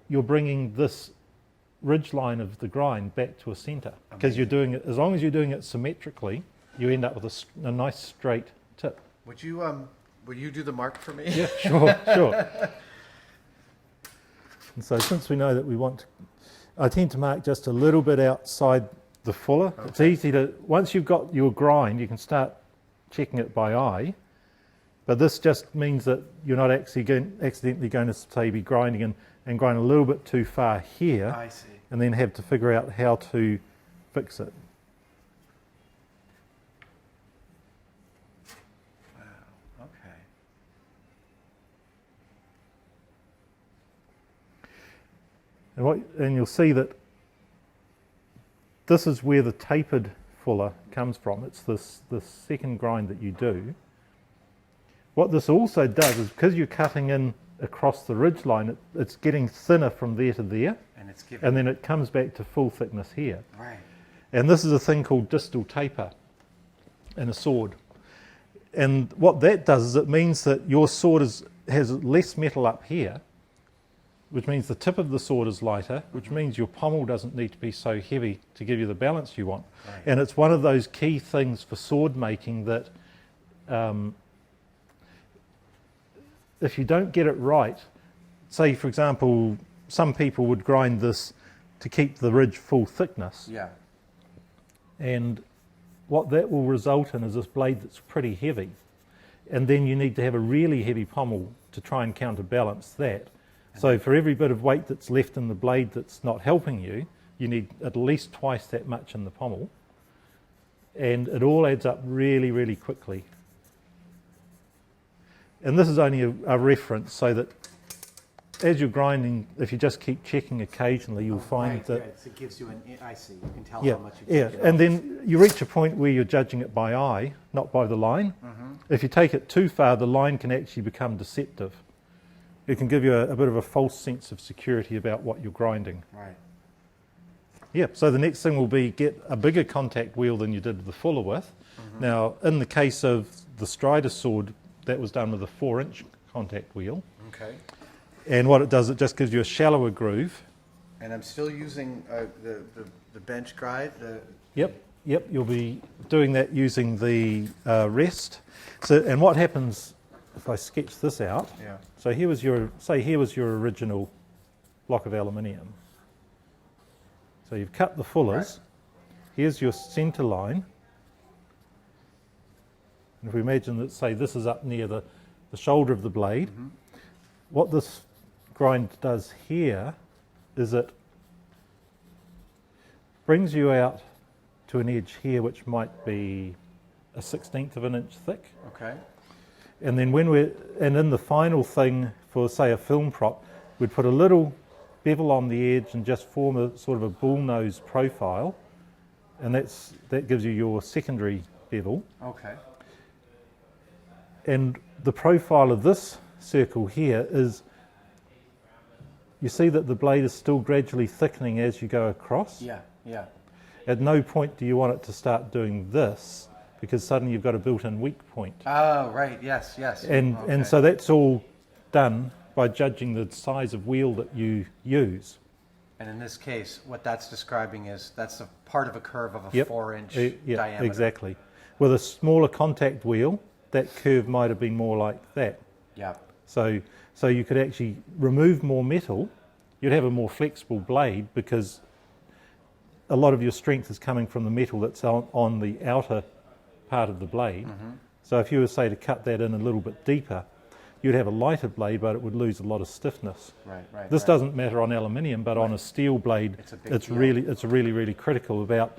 you're bringing this ridge line of the grind back to a centre, because you're doing it, as long as you're doing it symmetrically, you end up with a nice straight tip. Would you will you do the mark for me? Yeah, sure. And so since we know that we want to, I tend to mark just a little bit outside the fuller. It's easy to, once you've got your grind, you can start checking it by eye. But this just means that you're not actually accidentally going to, say, be grinding and grind a little bit too far here. I see. And then have to figure out how to fix it. Wow. Okay. And you'll see that this is where the tapered fuller comes from. It's this second grind that you do. What this also does is, because you're cutting in across the ridge line, it's getting thinner from there to there, and then it comes back to full thickness here. Right. And this is a thing called distal taper in a sword. And what that does is it means that your sword has less metal up here, which means the tip of the sword is lighter, which means your pommel doesn't need to be so heavy to give you the balance you want. Right. And it's one of those key things for sword making that if you don't get it right, say for example, some people would grind this to keep the ridge full thickness. Yeah. And what that will result in is this blade that's pretty heavy. And then you need to have a really heavy pommel to try and counterbalance that. So for every bit of weight that's left in the blade that's not helping you, you need at least twice that much in the pommel. And it all adds up really, really quickly. And this is only a reference so that as you're grinding, if you just keep checking occasionally, you'll find that... Right. So it gives you I see, you can tell Yeah, how much you yeah. And then you reach a point where you're judging it by eye, not by the line. If you take it too far, the line can actually become deceptive. It can give you a bit of a false sense of security about what you're grinding. Right. Yeah, so the next thing will be get a bigger contact wheel than you did the fuller with. Now, in the case of the Strider sword, that was done with a 4-inch contact wheel. Okay. And what it does, it just gives you a shallower groove. And I'm still using the bench guide. Yep, you'll be doing that using the rest. So, and what happens if I sketch this out? Yeah. So here was your original block of aluminium. So you've cut the fullers. Right. Here's your centre line. And if we imagine that, say, this is up near the shoulder of the blade, what this grind does here is it brings you out to an edge here which might be a 1/16 of an inch thick. Okay. And then in the final thing for, say, a film prop, we'd put a little bevel on the edge and just form a sort of a bullnose profile, and that gives you your secondary bevel. Okay. And the profile of this circle here is, you see that the blade is still gradually thickening as you go across. Yeah, yeah. At no point do you want it to start doing this, because suddenly you've got a built-in weak point. Oh, right, yes, yes. And so that's all done by judging the size of wheel that you use. And in this case, what that's describing is that's a part of a curve of a Yep. 4-inch Yeah, diameter. exactly. With a smaller contact wheel, that curve might have been more like that. Yeah. So you could actually remove more metal. You'd have a more flexible blade because a lot of your strength is coming from the metal that's on the outer part of the blade. So if you were, say, to cut that in a little bit deeper, you'd have a lighter blade, but it would lose a lot of stiffness. Right. This doesn't matter on aluminium, but on a steel blade, it's really critical about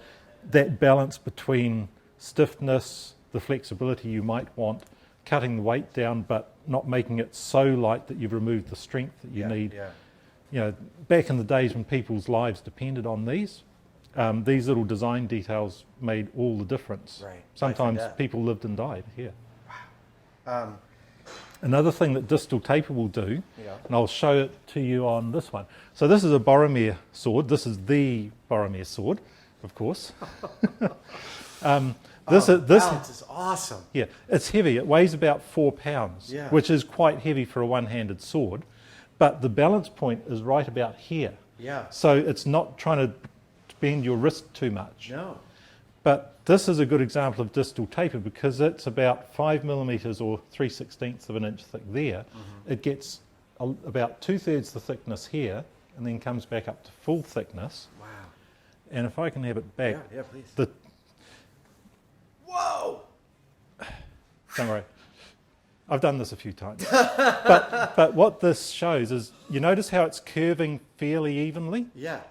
that balance between stiffness, the flexibility you might want, cutting the weight down, but not making it so light that you've removed the strength that you need. Yeah. You know, back in the days when people's lives depended on these little design details made all the difference. Right. Sometimes people lived and died here. Wow. Another thing that distal taper will do, and I'll show it to you on this one. So this is a Boromir sword. This is the Boromir sword, of course. This is awesome. Yeah, it's heavy. It weighs about 4 pounds, which is quite heavy for a one-handed sword. But the balance point is right about here. Yeah. So it's not trying to bend your wrist too much. No. But this is a good example of distal taper because it's about 5 millimeters or 3/16 of an inch thick there. It gets about 2/3 the thickness here and then comes back up to full thickness. Wow. And if I can have it back. Yeah, please. Whoa! Don't worry. I've done this a few times. but what this shows is, you notice how it's curving fairly evenly? Yeah.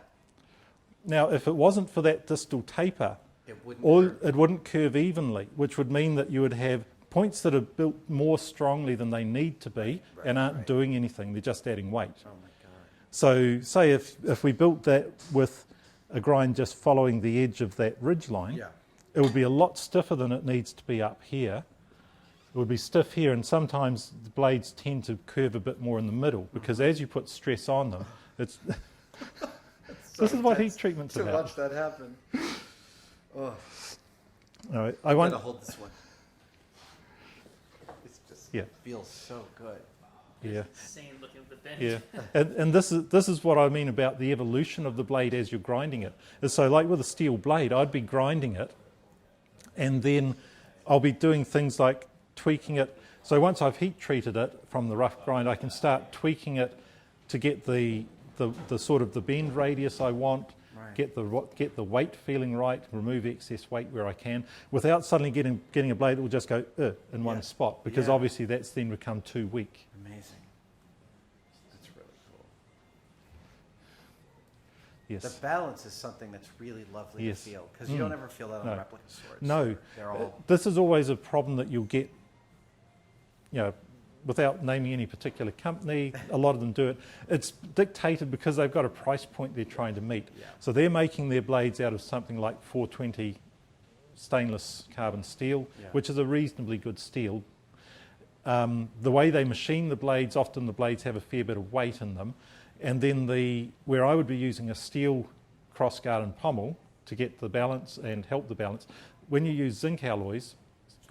Now, if it wasn't for that distal taper, it wouldn't curve evenly, which would mean that you would have points that are built more strongly than they need to be and aren't doing anything. They're just adding weight. Oh my God. So say if we built that with a grind just following the edge of that ridge line, it would be a lot stiffer than it needs to be up here. It would be stiff here, and sometimes the blades tend to curve a bit more in the middle because as you put stress on them, it's... This is what heat treatment's about. To watch that happen. Oh. All right, I won't hold this one. Yeah. feels so good. Yeah. Insane looking at the bench. Yeah, and this is what I mean about the evolution of the blade as you're grinding it. So like with a steel blade, I'd be grinding it, and then I'll be doing things like tweaking it. So once I've heat treated it from the rough grind, I can start tweaking it to get the sort of the bend radius I want, Right. get the weight feeling right, remove excess weight where I can, without suddenly getting a blade that will just go in one spot, because Yeah. obviously that's then become too weak. Amazing. That's really cool. Yes. The balance is something that's really lovely Yes. to feel, because you don't ever feel that on No. replica swords. No, They're all... this is always a problem that you'll get, without naming any particular company, a lot of them do it. It's dictated because they've got a price point they're trying to meet. Yeah. So they're making their blades out of something like 420 stainless carbon steel, Yeah. which is a reasonably good steel. The way they machine the blades, often the blades have a fair bit of weight in them. And then where I would be using a steel crossguard and pommel to get the balance and help the balance, when you use zinc alloys,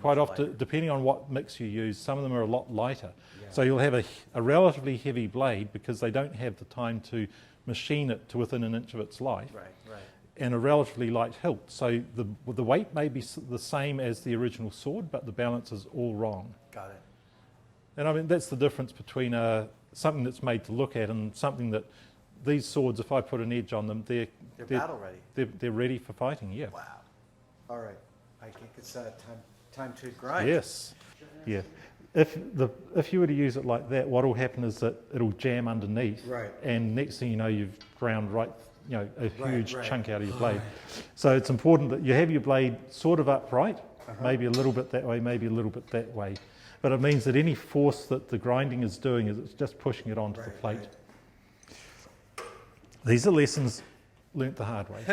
quite often, lighter. depending on what mix you use, some of them are a lot lighter. Yeah. So you'll have a relatively heavy blade because they don't have the time to machine it to within an inch of its life, Right, right. and a relatively light hilt. So the weight may be the same as the original sword, but the balance is all wrong. Got it. And I mean, that's the difference between something that's made to look at and something that these swords, if I put an edge on them, they're battle ready. They're ready for fighting, yeah. Wow. All right. I think it's time to grind. Yes. Yeah. If you were to use it like that, what will happen is that it'll jam underneath. Right. And next thing you know, you've ground a huge right. chunk out of your blade. So it's important that you have your blade sort of upright, maybe a little bit that way, maybe a little bit that way. But it means that any force that the grinding is doing is it's just pushing it onto the plate. Right. These are lessons learnt the hard way.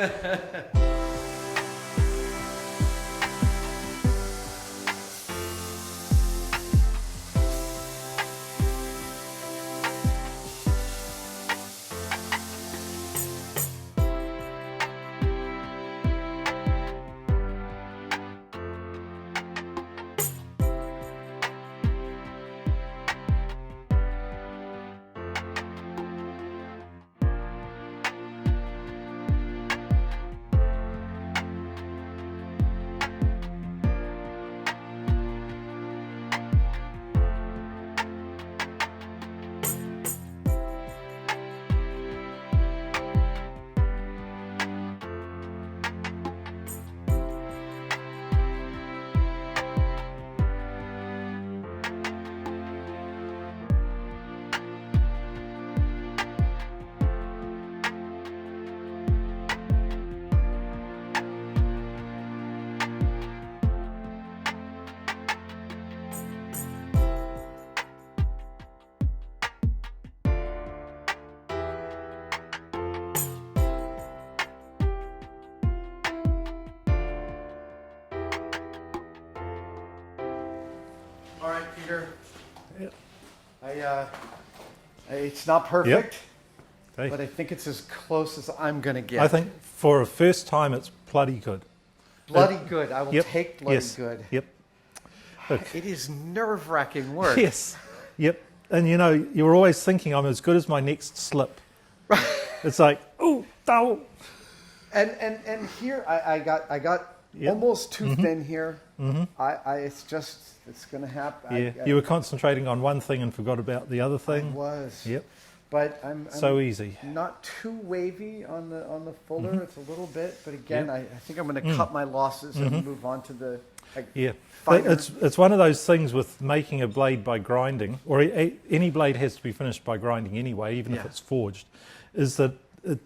All right, Peter. Yep. It's not perfect, Okay. but I think it's as close as I'm going to get. I think for a first time, it's bloody good. Bloody good. I will Yep. take bloody Yes. good. Yep. It is nerve-wracking work. Yes. Yep. And you're always thinking, I'm as good as my next slip. It's like, oh, no. And here I got Yep. almost too thin here. It's going to happen. Yeah. You were concentrating on one thing and forgot about the other I thing. was. Yep. But I'm So easy. not too wavy on the fuller. It's a little bit, but again, Yep. I think I'm going to cut my losses and move on to the Yeah. finer. It's one of those things with making a blade by grinding, or any blade has to be finished by grinding anyway, even if Yeah. it's forged, is that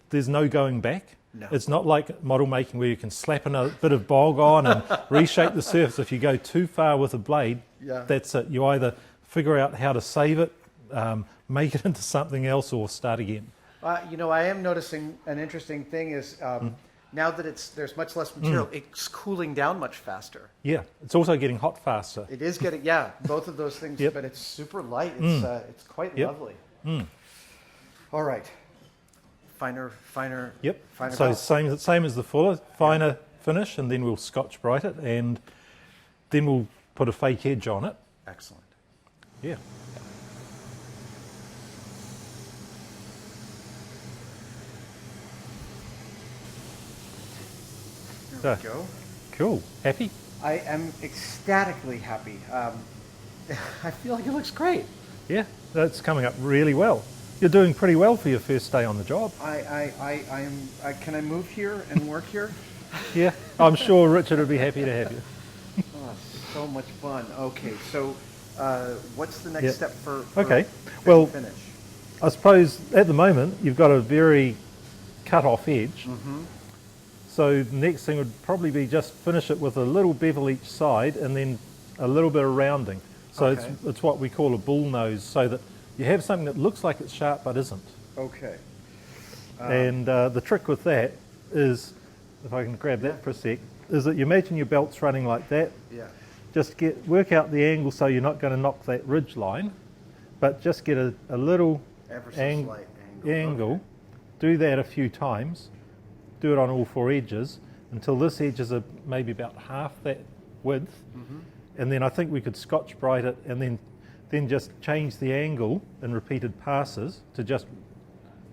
there's no going back. No. It's not like model making where you can slap in a bit of bog on and reshape the surface. If you go too far with a blade, Yeah. that's it. You either figure out how to save it, make it into something else, or start again. I am noticing an interesting thing is now that there's much less material, it's cooling down much faster. Yeah, it's also getting hot faster. It is getting both of those things, Yep. but it's super light. It's quite Yep. lovely. All right, finer. Yep. Finer So balance. same as the fuller, finer finish, and then we'll Scotch Brite it, and then we'll put a fake edge on it. Excellent. Yeah. There we go. Cool. Happy? I am ecstatically happy. I feel like it looks great. Yeah, that's coming up really well. You're doing pretty well for your first day on the job. Can I move here and work here? Yeah, I'm sure Richard would be happy to have you. Oh, so much fun. Okay, so what's the next step for okay, well, finish? I suppose at the moment you've got a very cut off edge. So the next thing would probably be just finish it with a little bevel each side and then a little bit of rounding. So it's what we call a bull nose, so that you have something that looks like it's sharp but isn't. Okay. And the trick with that is, if I can grab that for a sec, is that you imagine your belt's running like that. Yeah. Just work out the angle so you're not going to knock that ridge line, but just get a little slight angle. Okay. Do that a few times. Do it on all four edges until this edge is maybe about half that width. And then I think we could Scotch-Brite it and then just change the angle in repeated passes to just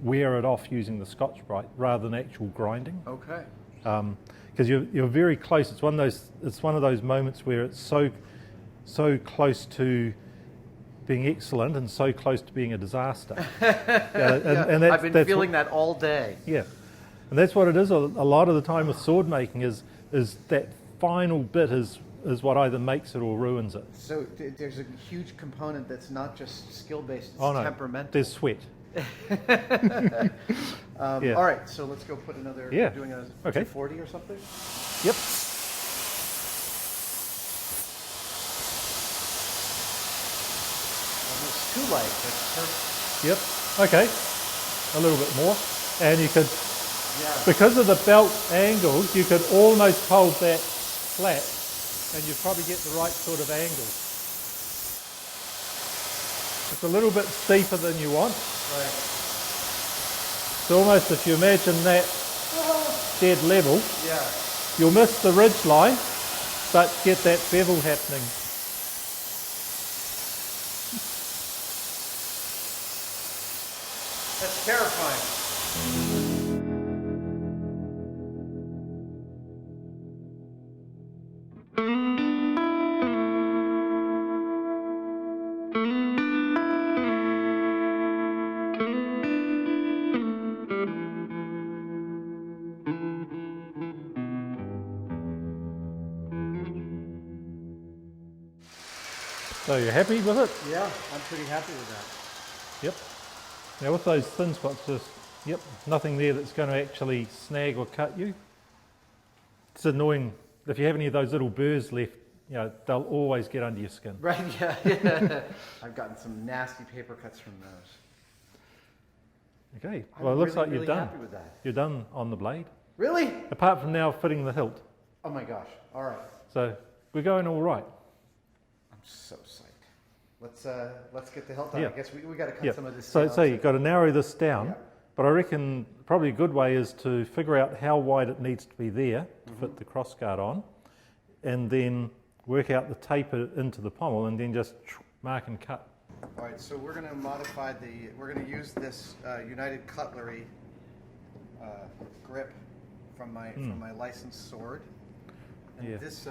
wear it off using the Scotch-Brite rather than actual grinding. Okay. Because you're very close. It's one of those moments where it's so close to being excellent and so close to being a disaster. And I've been feeling that all day. Yeah, and that's what it is a lot of the time with sword making is that final bit is what either makes it or ruins it. So there's a huge component that's not just skill-based, it's no, temperamental. there's sweat. All right, so let's go put another, doing a 240 or something? Yep. Almost too light, that's perfect. Yep, okay, a little bit more. And you could, because of the belt angle, you could almost hold that flat and you probably get the right sort of angle. It's a little bit steeper than you want. Right. It's almost, if you imagine that dead level, you'll miss the ridge line, but get that bevel happening. That's terrifying. So you're happy with it? Yeah, I'm pretty happy with that. Yep. Now with those thin spots, just, nothing there that's going to actually snag or cut you. It's annoying. If you have any of those little burrs left, they'll always get under your skin. Right, yeah. I've gotten some nasty paper cuts from those. Okay, well it looks like you're done. Happy with that. You're done on the blade. Really? Apart from now fitting the hilt. Oh my gosh, all right. So we're going all right. I'm so psyched. Let's get the hilt on. I guess we got to cut some of this So down. you've got to narrow this down, but I reckon probably a good way is to figure out how wide it needs to be there to fit the crossguard on, and then work out the taper into the pommel, and then just mark and cut. All right, so we're going to modify we're going to use this United Cutlery grip from my licensed sword. And this,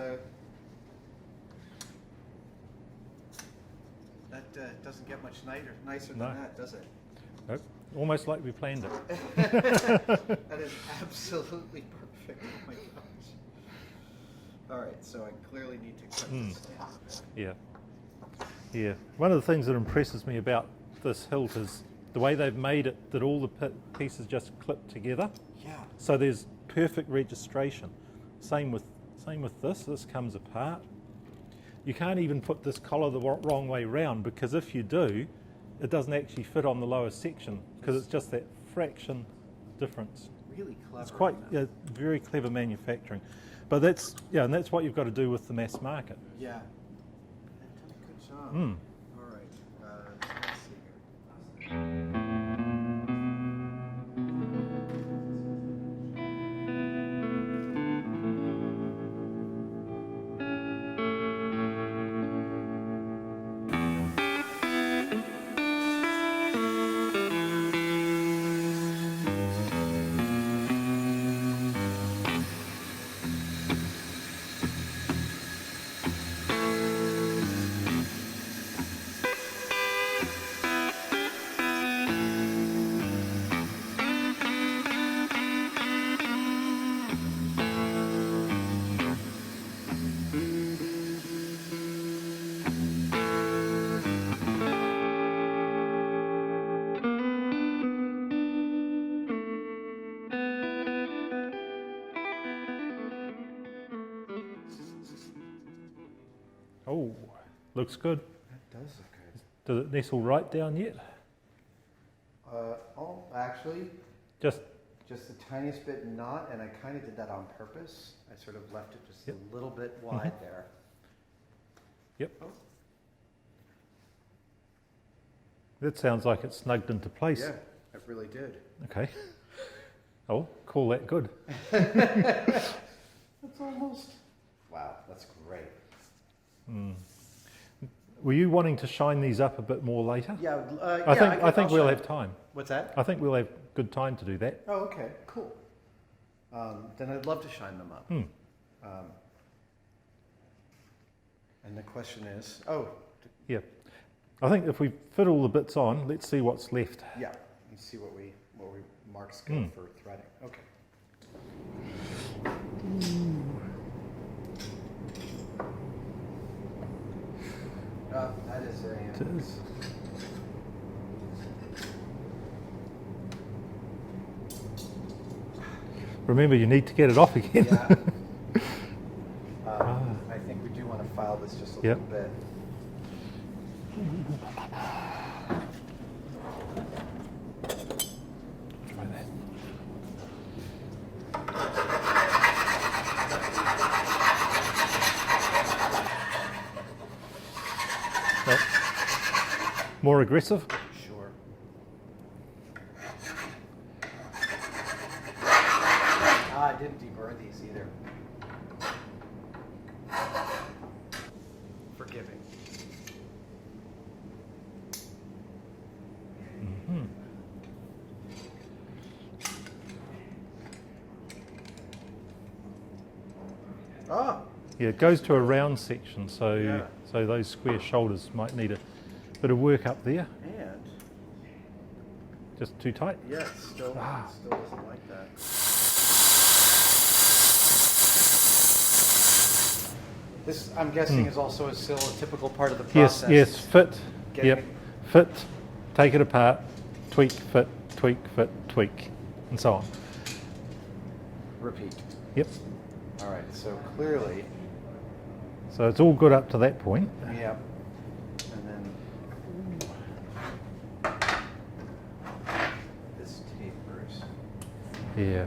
that doesn't get much nicer than that, does it? Nope. Almost like we planned it. That is absolutely perfect. Oh my gosh. All right, so I clearly need to cut this down a bit. Yeah. One of the things that impresses me about this hilt is the way they've made it, that all the pieces just clip together. Yeah. So there's perfect registration. Same with this. This comes apart. You can't even put this collar the wrong way round, because if you do, it doesn't actually fit on the lower section because it's just that fraction difference. Really clever. It's quite very clever manufacturing, but that's and that's what you've got to do with the mass market. Yeah. They've done a good job. All right. Let's see here. Oh, looks good. That does look good. Does it nestle right down yet? Oh, actually, Just just the tiniest bit not, and I kind of did that on purpose. I sort of left it just Yep. a little bit wide there. Yep. Oh. That sounds like it's snugged into place. Yeah, it really did. Okay. Oh, call that good. That's almost. Wow, that's great. Were you wanting to shine these up a bit more later? Yeah, I think we'll have time. What's that? I think we'll have good time to do that. Oh, okay, cool. Then I'd love to shine them up. And the question is, Yeah. I think if we fit all the bits on, let's see what's left. yeah, let's see what we marks go for threading. Okay. That is It is. Remember, you need to get it off again. yeah. I think we do want to file this just a Yep. little bit. Try that. Well, more aggressive? Sure. I didn't deburr these either. Forgiving. Ah, Yeah, it goes to a round section, so Yeah. so those square shoulders might need a bit of work up there. and Just too tight. yeah, it still doesn't like that. This, I'm guessing, is also still a typical part of the Yes, process. yes, fit. Getting Yep, it- fit, take it apart, tweak, fit, tweak, and so on. Repeat. Yep. All right. So clearly, So it's all good up to that point. yeah. And then this tapers. Yeah.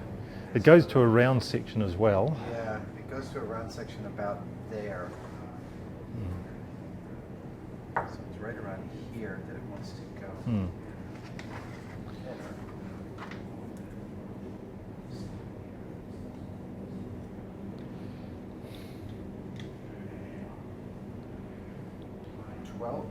It goes to a round section as well. Yeah, it goes to a round section about there. So it's right around here that it wants to go. Hmm. Well,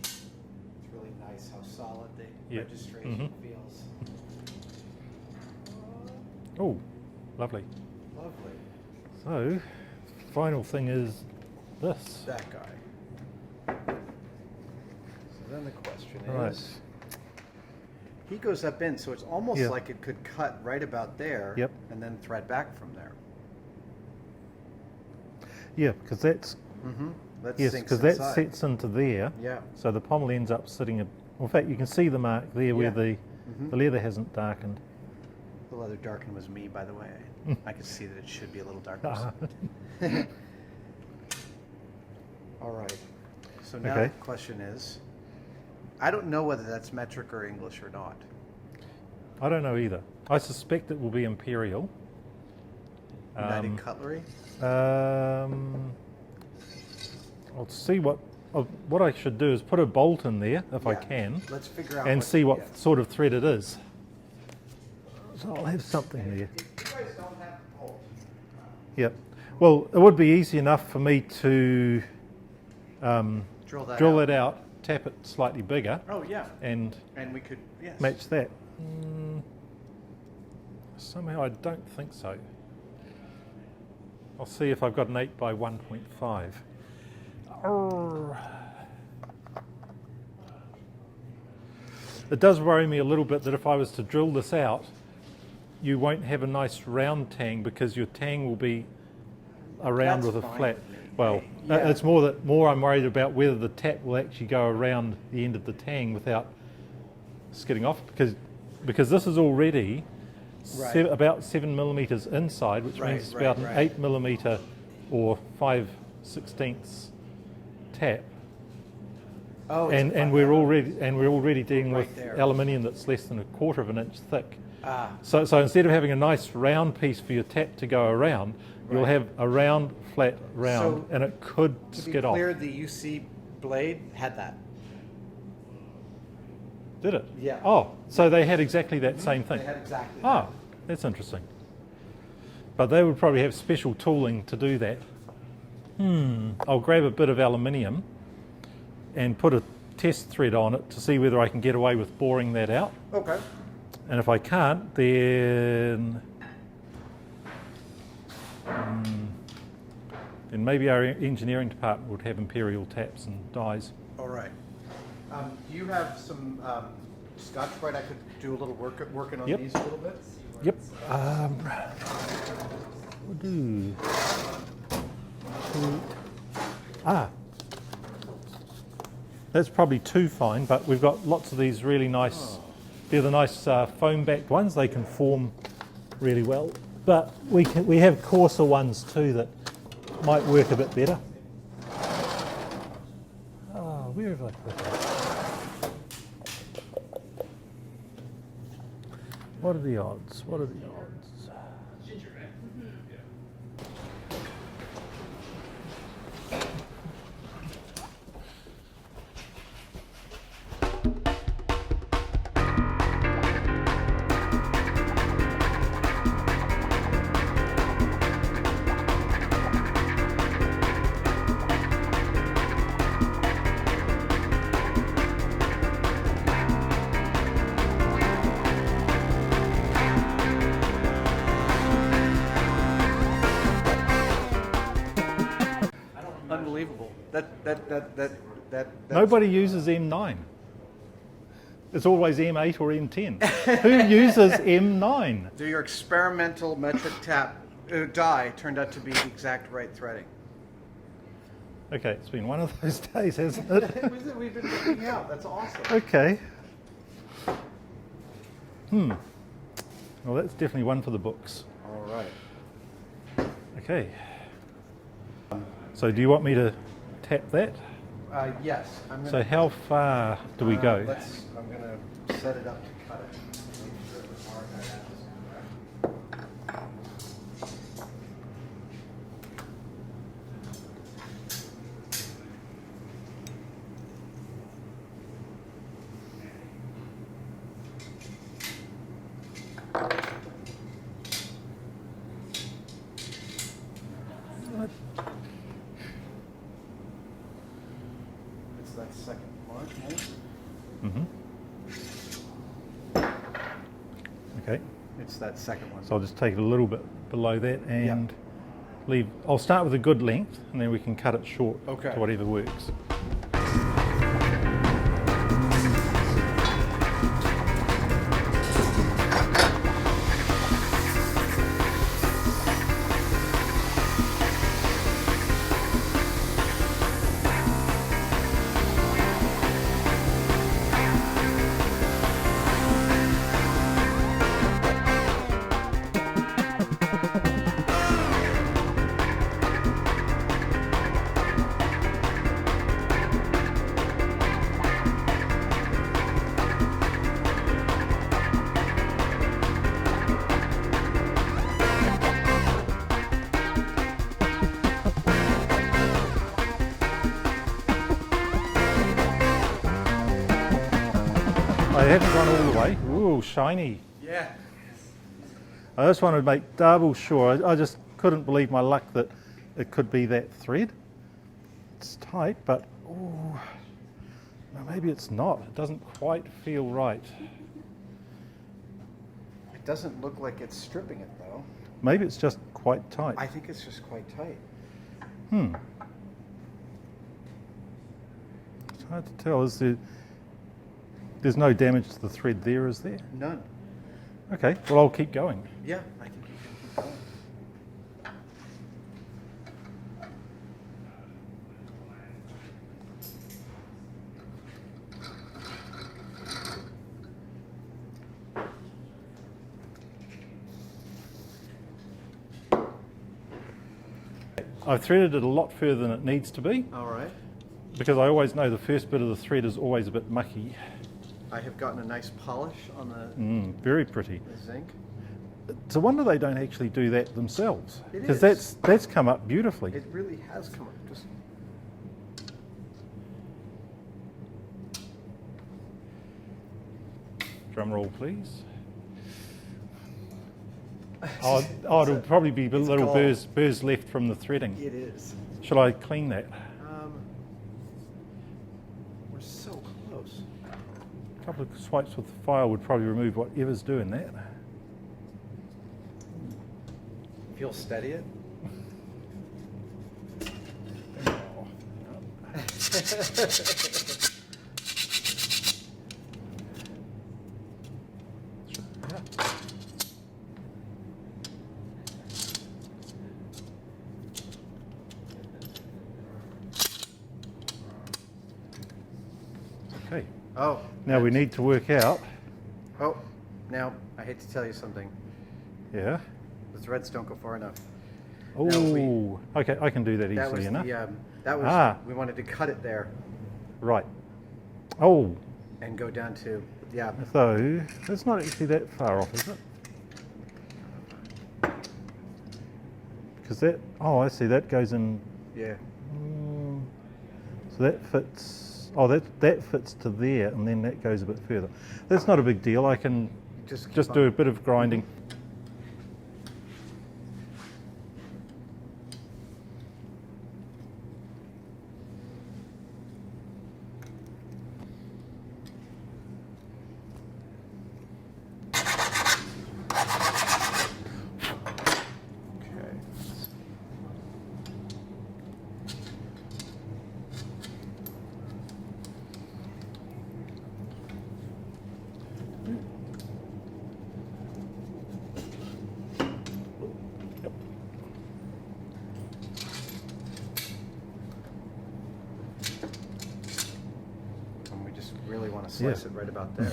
it's really nice how solid the Yeah. registration feels. Oh, lovely. Lovely. So, final thing is this. That guy. So then the question Right. is, he goes up in, so it's almost Yeah. like it could cut right about there, Yep. and then thread back from there. Yeah, because that's Mm-hmm. That yes, sinks because that inside. sets into there. Yeah. So the pommel ends up sitting. In fact, you can see the mark there where Yeah. the leather hasn't darkened. The leather darkened was me, by the way. I could see that it should be a little darker. Ah. All right. So now Okay. the question is, I don't know whether that's metric or English or not. I don't know either. I suspect it will be imperial. United Cutlery. I'll see what I should do is put a bolt in there if I Yeah. can, Let's figure out and see what yeah. sort of thread it is. So I'll have something there. If you guys don't have the bolt, Yep. Well, it would be easy enough for me to drill that drill out. it out, tap it slightly bigger, Oh yeah, and and we could yes. match that. Somehow I don't think so. I'll see if I've got an 8 by 1.5. It does worry me a little bit that if I was to drill this out, you won't have a nice round tang because your tang will be around with a flat. Well, it's more I'm worried about whether the tap will actually go around the end of the tang without skidding off, because this is already about 7 millimeters inside, which means it's about an 8 millimeter or 5/16 tap. Oh, and we're already dealing with aluminium that's less than 1/4 of an inch thick. So instead of having a nice round piece for your tap to go around, you'll have a round, flat round, and it could skid off. To be clear, the UC blade had that. Did it? Yeah. Oh, so they had exactly that same thing. They had exactly Oh, that. that's interesting. But they would probably have special tooling to do that. I'll grab a bit of aluminium and put a test thread on it to see whether I can get away with boring that out. Okay. And if I can't, then maybe our engineering department would have imperial taps and dies. All right. Do you have some Scotch-Brite I could do a little working on these a little bit? Yep. We'll do. That's probably too fine, but we've got lots of these really nice. They're the nice foam-backed ones. They can form really well, but we have coarser ones too that might work a bit better. Oh, where have I put that? What are the odds? What are the odds? Unbelievable. That. Nobody uses M9. It's always M8 or M10. Who uses M9? Your experimental metric tap die turned out to be the exact right threading. Okay, it's been one of those days, hasn't it? We've been working out. That's awesome. Okay. Well, that's definitely one for the books. All right. Okay. So do you want me to tap that? Yes. I'm gonna, So how far do we go? I'm going to set it up to cut it. Make sure the mark I have is correct. It's that second mark, right? Okay. It's that second one. So I'll just take it a little bit below that and leave. I'll start with a good length and then we can cut it short to whatever works. I haven't gone all the way. Ooh, shiny. Yeah. I just wanted to make double sure. I just couldn't believe my luck that it could be that thread. It's tight, but ooh, no, maybe it's not. It doesn't quite feel right. doesn't look like it's stripping it though. Maybe it's just quite tight. I think it's just quite tight. It's hard to tell. There's no damage to the thread there, is there? None. Okay, well, I'll keep going. Yeah, I think you can keep going. I've threaded it a lot further than it needs to be, All right. because I always know the first bit of the thread is always a bit mucky. I have gotten a nice polish on the Very pretty. zinc. It's a wonder they don't actually do that themselves, It because is. that's come up beautifully. It really has come up. Just Drum roll, please. Oh, it'll probably be a little gold. burrs left from the threading. it is. Shall I clean that? We're so close. A couple of swipes with the file would probably remove whatever's doing that. If you'll steady it. Okay. Oh. Now we need to work out. Oh. Now I hate to tell you something. Yeah. The threads don't go far enough. Oh. No, Okay, I can do that That was easily enough. that was. Ah. We wanted to cut it there Right. Oh. and go down to So it's not actually that far off, is it? Because that. Oh, I see. That goes in. yeah. So that fits. Oh, that fits to there, and then that goes a bit further. That's not a big deal. I can Just just keep do on. a bit of grinding. Okay. Yep. And we just really want to slice Yeah. it right about there.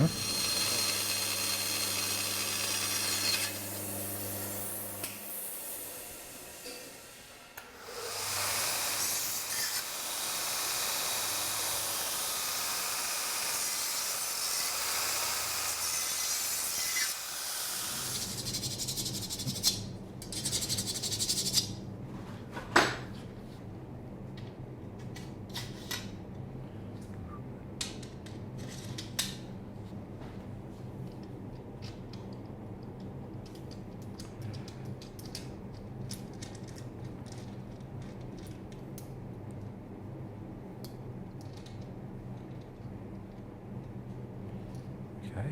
Okay.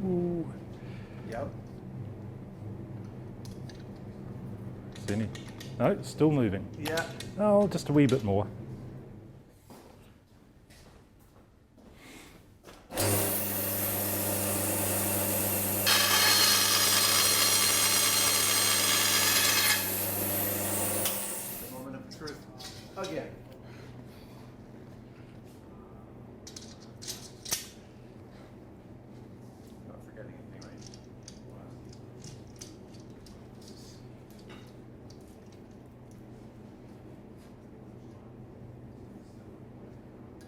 Ooh. Yep. Is any? No, it's still moving. Yeah. Oh, just a wee bit more. The moment of truth. Again. Not forgetting anything, right?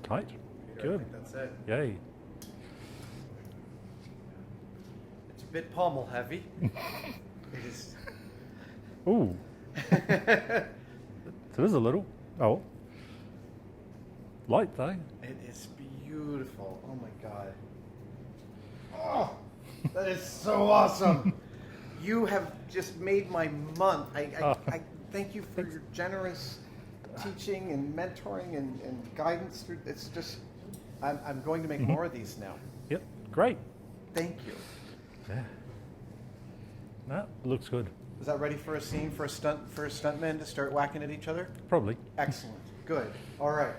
Tight. Peter, I Good. think that's it. Yay. It's a bit pommel heavy. It is. Ooh. There is a little. Oh. Light though. It is beautiful. Oh my god. Oh, that is so awesome. You have just made my month. I thank you for your generous teaching and mentoring and guidance through. It's just, I'm going to make more of these now. Yep. Great. Thank you. Yeah. No, looks good. Is that ready for a scene for a stuntman to start whacking at each other? Probably. Excellent. Good. All right.